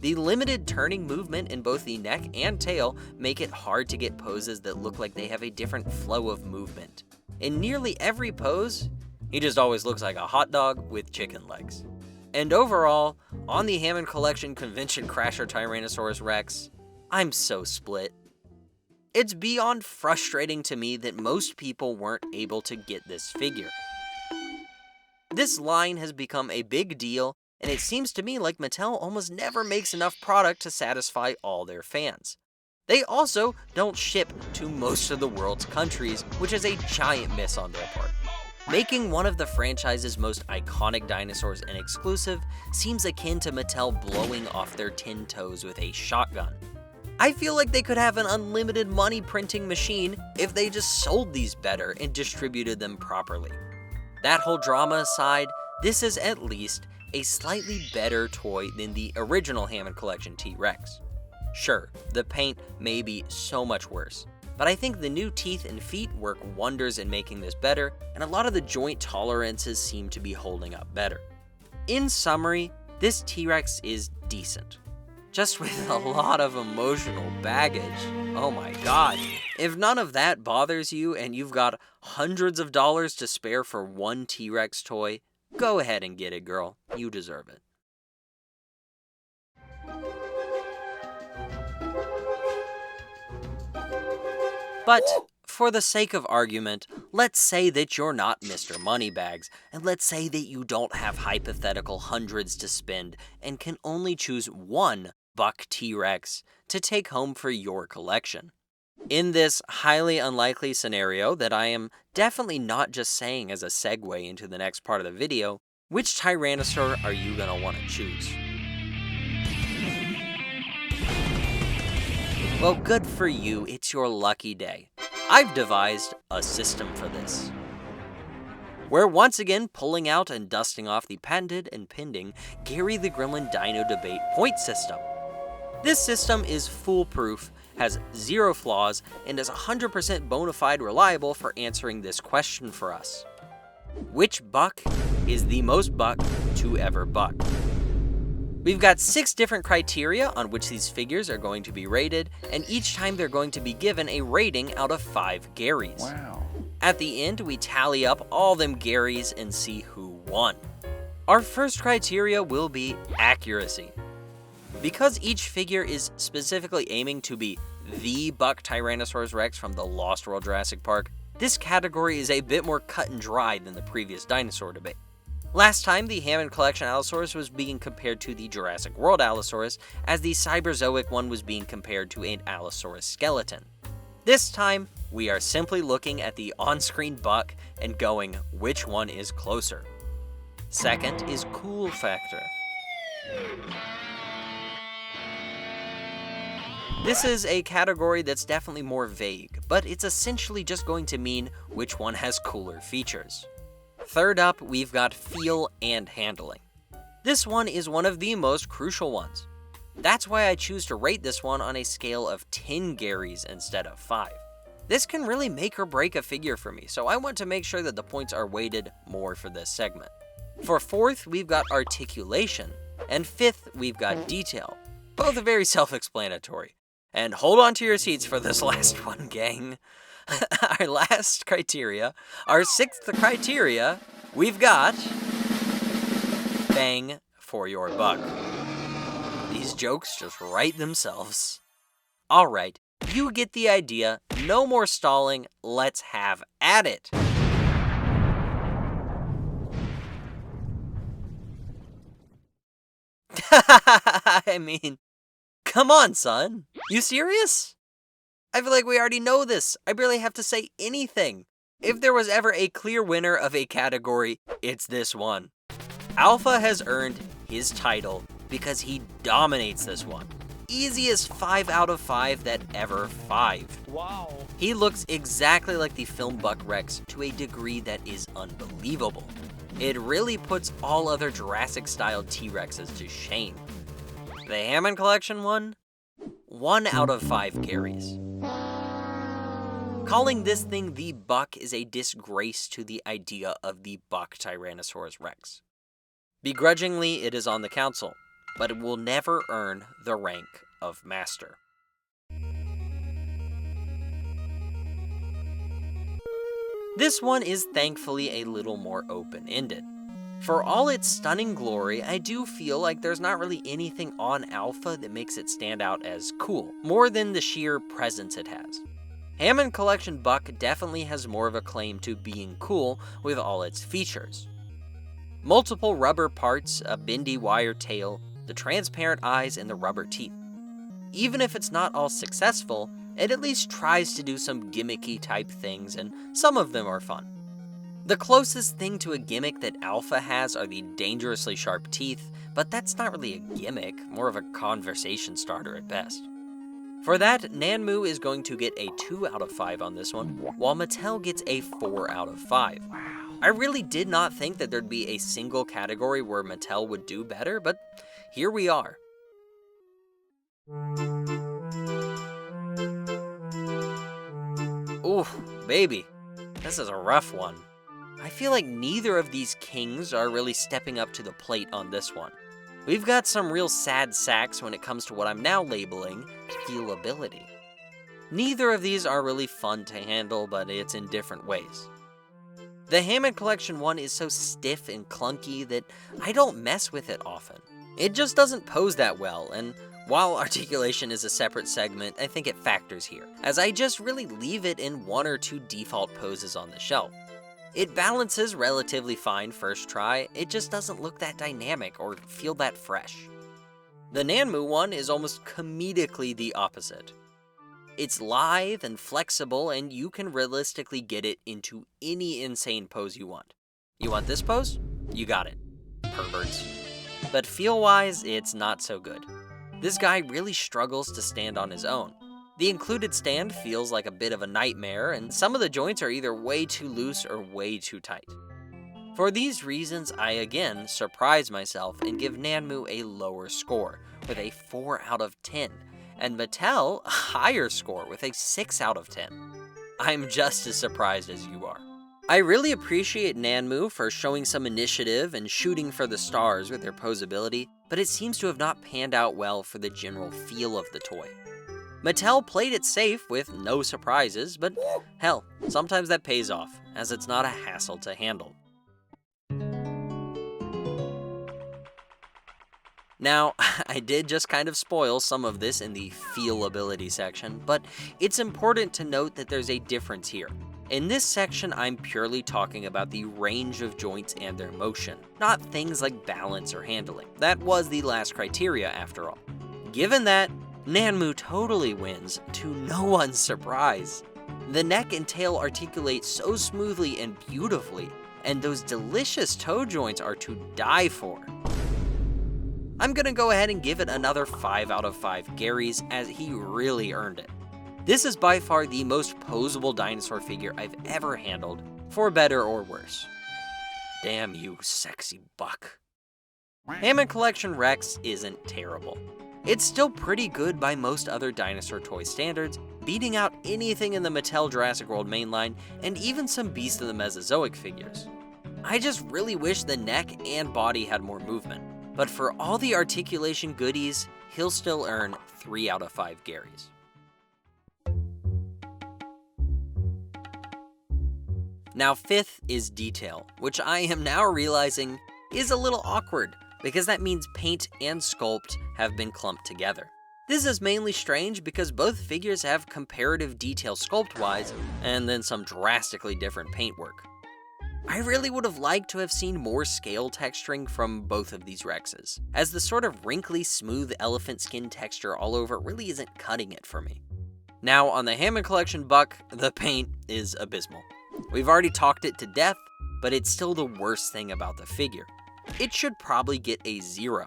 The limited turning movement in both the neck and tail make it hard to get poses that look like they have a different flow of movement. In nearly every pose, he just always looks like a hot dog with chicken legs. And overall, on the Hammond Collection Convention Crasher Tyrannosaurus Rex, I'm so split. It's beyond frustrating to me that most people weren't able to get this figure. This line has become a big deal, and it seems to me like Mattel almost never makes enough product to satisfy all their fans. They also don't ship to most of the world's countries, which is a giant miss on their part. Making one of the franchise's most iconic dinosaurs an exclusive seems akin to Mattel blowing off their tin toes with a shotgun. I feel like they could have an unlimited money printing machine if they just sold these better and distributed them properly. That whole drama aside, this is at least a slightly better toy than the original Hammond Collection T.rex. Sure, the paint may be so much worse, but I think the new teeth and feet work wonders in making this better, and a lot of the joint tolerances seem to be holding up better. In summary, this T.rex is decent, just with a lot of emotional baggage. Oh my god. If none of that bothers you and you've got hundreds of dollars to spare for one T.rex toy, go ahead and get it, girl. You deserve it. But for the sake of argument, let's say that you're not Mr. Moneybags, and let's say that you don't have hypothetical hundreds to spend and can only choose one buck T-Rex to take home for your collection. In this highly unlikely scenario that I am definitely not just saying as a segue into the next part of the video, which Tyrannosaur are you gonna want to choose? Well, good for you, it's your lucky day. I've devised a system for this. We're once again pulling out and dusting off the patented and pending Gary the Gremlin Dino Debate point system. This system is foolproof, has zero flaws, and is 100% bona fide reliable for answering this question for us. Which buck is the most buck to ever buck? We've got 6 different criteria on which these figures are going to be rated, and each time they're going to be given a rating out of 5 Garys. Wow. At the end, we tally up all them Garys and see who won. Our first criteria will be accuracy. Because each figure is specifically aiming to be the buck Tyrannosaurus Rex from the Lost World Jurassic Park, this category is a bit more cut and dry than the previous dinosaur debate. Last time, the Hammond Collection Allosaurus was being compared to the Jurassic World Allosaurus, as the Cyberzoic one was being compared to an Allosaurus skeleton. This time, we are simply looking at the on-screen buck and going, which one is closer? Second is cool factor. This is a category that's definitely more vague, but it's essentially just going to mean which one has cooler features. Third up, we've got feel and handling. This one is one of the most crucial ones. That's why I choose to rate this one on a scale of 10 Garys instead of 5. This can really make or break a figure for me, so I want to make sure that the points are weighted more for this segment. For fourth, we've got articulation, and fifth, we've got detail. Both are very self-explanatory. And hold on to your seats for this last one, gang. Our last criteria, our 6th criteria, we've got bang for your buck. These jokes just write themselves. Alright, you get the idea, no more stalling, let's have at it. I mean, come on, son. You serious? I feel like we already know this. I barely have to say anything. If there was ever a clear winner of a category, it's this one. Alpha has earned his title because he dominates this one. Easiest 5 out of 5 that ever 5. Wow. He looks exactly like the film Buck Rex to a degree that is unbelievable. It really puts all other Jurassic-styled T-Rexes to shame. The Hammond Collection one? 1 out of 5 Garys. Calling this thing the buck is a disgrace to the idea of the buck Tyrannosaurus Rex. Begrudgingly, it is on the council, but it will never earn the rank of master. This one is thankfully a little more open-ended. For all its stunning glory, I do feel like there's not really anything on Alpha that makes it stand out as cool, more than the sheer presence it has. Hammond Collection Buck definitely has more of a claim to being cool with all its features. Multiple rubber parts, a bendy wire tail, the transparent eyes, and the rubber teeth. Even if it's not all successful, it at least tries to do some gimmicky type things, and some of them are fun. The closest thing to a gimmick that Alpha has are the dangerously sharp teeth, but that's not really a gimmick, more of a conversation starter at best. For that, Nanmu is going to get a 2 out of 5 on this one, while Mattel gets a 4 out of 5. I really did not think that there'd be a single category where Mattel would do better, but here we are. Ooh, baby, this is a rough one. I feel like neither of these kings are really stepping up to the plate on this one. We've got some real sad sacks when it comes to what I'm now labeling feelability. Neither of these are really fun to handle, but it's in different ways. The Hammond Collection one is so stiff and clunky that I don't mess with it often. It just doesn't pose that well, and While articulation is a separate segment, I think it factors here, as I just really leave it in 1 or 2 default poses on the shelf. It balances relatively fine first try, it just doesn't look that dynamic or feel that fresh. The Nanmu one is almost comedically the opposite. It's lithe and flexible, and you can realistically get it into any insane pose you want. You want this pose? You got it. Perverts. But feel-wise, it's not so good. This guy really struggles to stand on his own. The included stand feels like a bit of a nightmare, and some of the joints are either way too loose or way too tight. For these reasons, I again surprise myself and give Nanmu a lower score, with a 4 out of 10, and Mattel a higher score with a 6 out of 10. I'm just as surprised as you are. I really appreciate Nanmu for showing some initiative and shooting for the stars with their posability, but it seems to have not panned out well for the general feel of the toy. Mattel played it safe with no surprises, but hell, sometimes that pays off, as it's not a hassle to handle. Now, I did just kind of spoil some of this in the feelability section, but it's important to note that there's a difference here. In this section, I'm purely talking about the range of joints and their motion, not things like balance or handling. That was the last criteria after all. Given that, Nanmu totally wins, to no one's surprise. The neck and tail articulate so smoothly and beautifully, and those delicious toe joints are to die for. I'm gonna go ahead and give it another 5 out of 5 Garys, as he really earned it. This is by far the most posable dinosaur figure I've ever handled, for better or worse. Damn you, sexy buck. Hammond Collection Rex isn't terrible. It's still pretty good by most other dinosaur toy standards, beating out anything in the Mattel Jurassic World mainline and even some Beast of the Mesozoic figures. I just really wish the neck and body had more movement, but for all the articulation goodies, he'll still earn 3 out of 5 Garys. Now 5th is detail, which I am now realizing is a little awkward, because that means paint and sculpt have been clumped together. This is mainly strange because both figures have comparative detail sculpt-wise, and then some drastically different paintwork. I really would have liked to have seen more scale texturing from both of these Rexes, as the sort of wrinkly, smooth elephant skin texture all over really isn't cutting it for me. Now on the Hammond Collection Buck, the paint is abysmal. We've already talked it to death, but it's still the worst thing about the figure. It should probably get a 0.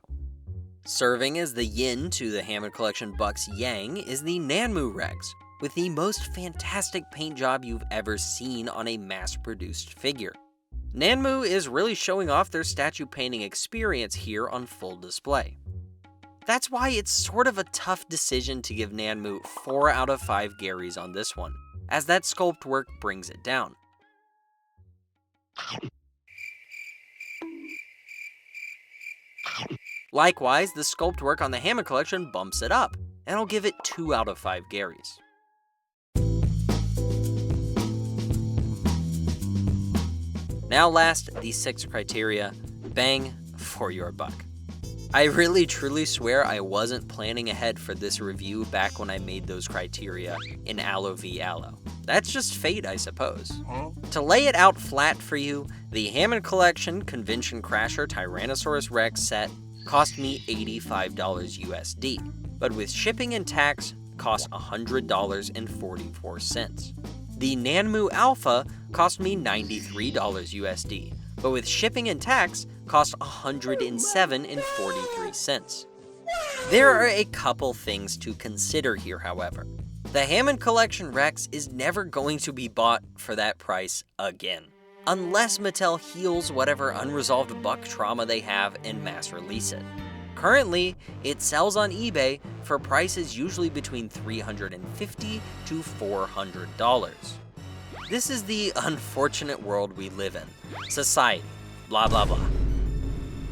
Serving as the yin to the Hammond Collection Buck's yang is the Nanmu Rex, with the most fantastic paint job you've ever seen on a mass-produced figure. Nanmu is really showing off their statue painting experience here on full display. That's why it's sort of a tough decision to give Nanmu 4 out of 5 Garys on this one, as that sculpt work brings it down. Likewise, the sculpt work on the Hammond Collection bumps it up, and I'll give it 2 out of 5 Garys. Now last, the 6th criteria, bang for your buck. I really truly swear I wasn't planning ahead for this review back when I made those criteria in Allo v Allo. That's just fate, I suppose. To lay it out flat for you, the Hammond Collection Convention Crasher Tyrannosaurus Rex set cost me $85 USD, but with shipping and tax cost $100.44. The Nanmu Alpha cost me $93 USD, but with shipping and tax cost $107.43. There are a couple things to consider here, however. The Hammond Collection Rex is never going to be bought for that price again, unless Mattel heals whatever unresolved buck trauma they have and mass release it. Currently, it sells on eBay for prices usually between $350 to $400. This is the unfortunate world we live in. Society, blah blah blah.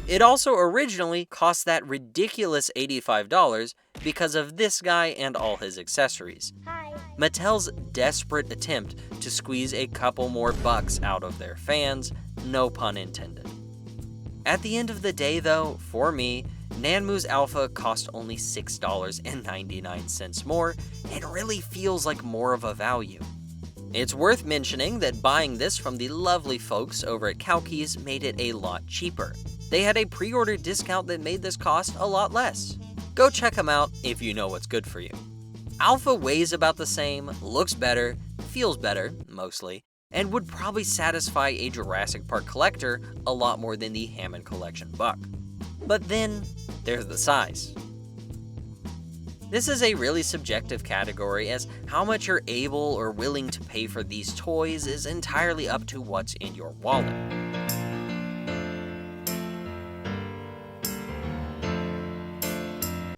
It also originally cost that ridiculous $85 because of this guy and all his accessories. Hi. Mattel's desperate attempt to squeeze a couple more bucks out of their fans, no pun intended. At the end of the day though, for me, Nanmu's Alpha cost only $6.99 more and really feels like more of a value. It's worth mentioning that buying this from the lovely folks over at Kowkis made it a lot cheaper. They had a pre-order discount that made this cost a lot less. Go check them out if you know what's good for you. Alpha weighs about the same, looks better, feels better, mostly, and would probably satisfy a Jurassic Park collector a lot more than the Hammond Collection buck. But then, there's the size. This is a really subjective category, as how much you're able or willing to pay for these toys is entirely up to what's in your wallet.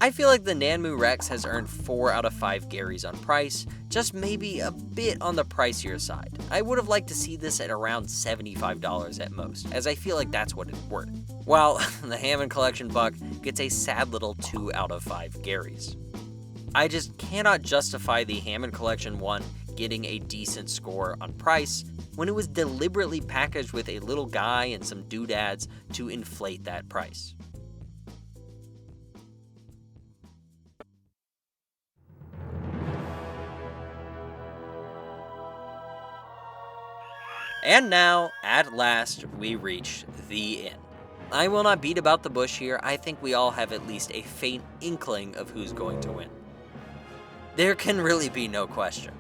I feel like the Nanmu Rex has earned 4 out of 5 Garys on price, just maybe a bit on the pricier side. I would have liked to see this at around $75 at most, as I feel like that's what it's worth. While the Hammond Collection buck gets a sad little 2 out of 5 Garys. I just cannot justify the Hammond Collection one getting a decent score on price when it was deliberately packaged with a little guy and some doodads to inflate that price. And now, at last, we reach the end. I will not beat about the bush here. I think we all have at least a faint inkling of who's going to win. There can really be no question.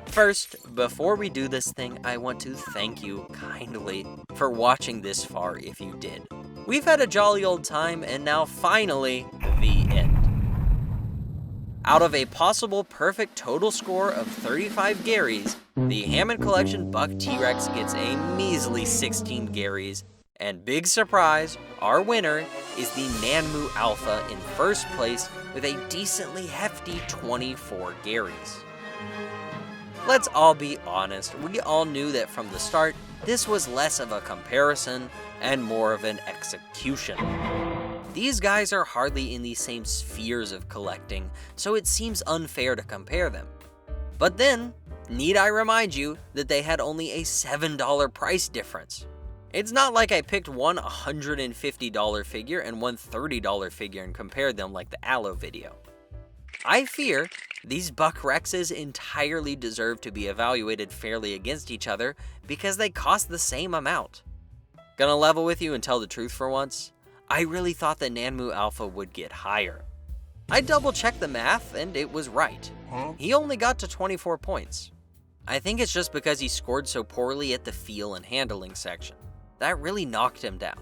First, before we do this thing, I want to thank you kindly for watching this far if you did. We've had a jolly old time, and now finally, the end. Out of a possible perfect total score of 35 Garys, the Hammond Collection buck T.rex gets a measly 16 Garys, and big surprise, our winner is the Nanmu Alpha in first place with a decently hefty 24 Garys. Let's all be honest, we all knew that from the start, this was less of a comparison and more of an execution. These guys are hardly in the same spheres of collecting, so it seems unfair to compare them. But then, need I remind you that they had only a $7 price difference. It's not like I picked one $150 figure and one $30 figure and compared them like the Aloe video. I fear these buck Rexes entirely deserve to be evaluated fairly against each other because they cost the same amount. Gonna level with you and tell the truth for once? I really thought the Nanmu Alpha would get higher. I double-checked the math and it was right. He only got to 24 points. I think it's just because he scored so poorly at the feel and handling section. That really knocked him down.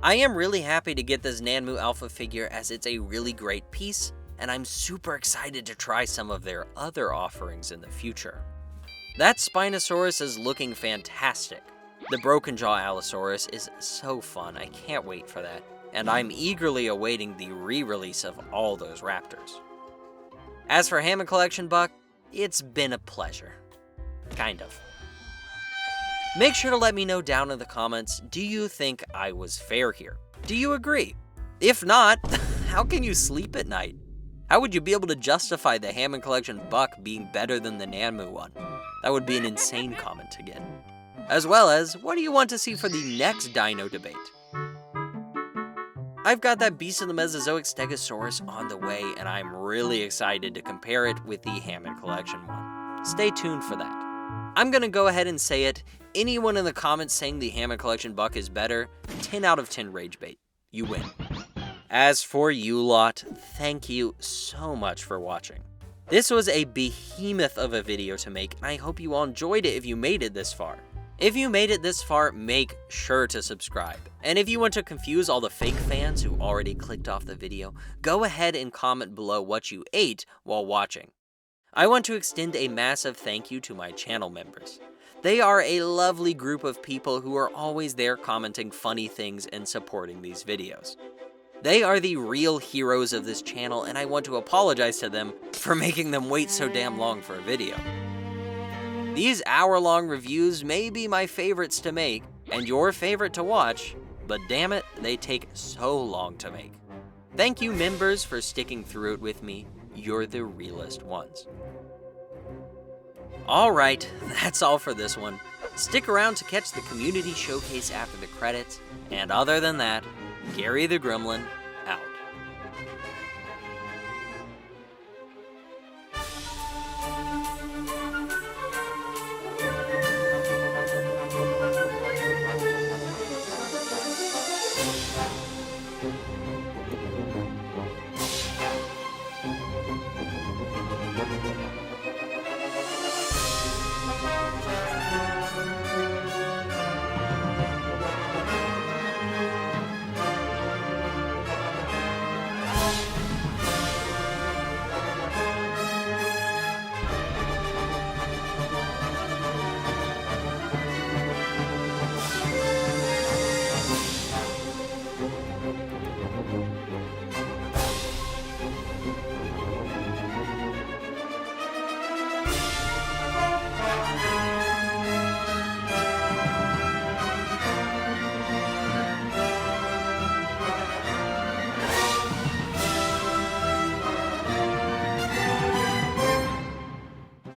I am really happy to get this Nanmu Alpha figure as it's a really great piece, and I'm super excited to try some of their other offerings in the future. That Spinosaurus is looking fantastic. The Broken Jaw Allosaurus is so fun, I can't wait for that, and I'm eagerly awaiting the re-release of all those raptors. As for Hammond Collection buck, it's been a pleasure. Kind of. Make sure to let me know down in the comments, do you think I was fair here? Do you agree? If not, how can you sleep at night? How would you be able to justify the Hammond Collection buck being better than the Nanmu one? That would be an insane comment to get. As well as, what do you want to see for the next Dino Debate? I've got that Beast of the Mesozoic Stegosaurus on the way, and I'm really excited to compare it with the Hammond Collection one. Stay tuned for that. I'm gonna go ahead and say it, anyone in the comments saying the Hammond Collection buck is better, 10 out of 10 rage bait. You win. As for you lot, thank you so much for watching. This was a behemoth of a video to make, and I hope you all enjoyed it if you made it this far. If you made it this far, make sure to subscribe. And if you want to confuse all the fake fans who already clicked off the video, go ahead and comment below what you ate while watching. I want to extend a massive thank you to my channel members. They are a lovely group of people who are always there commenting funny things and supporting these videos. They are the real heroes of this channel, and I want to apologize to them for making them wait so damn long for a video. These hour-long reviews may be my favorites to make, and your favorite to watch, but damn it, they take so long to make. Thank you members for sticking through it with me, you're the realest ones. Alright, that's all for this one. Stick around to catch the community showcase after the credits, and other than that, Gary the Gremlin,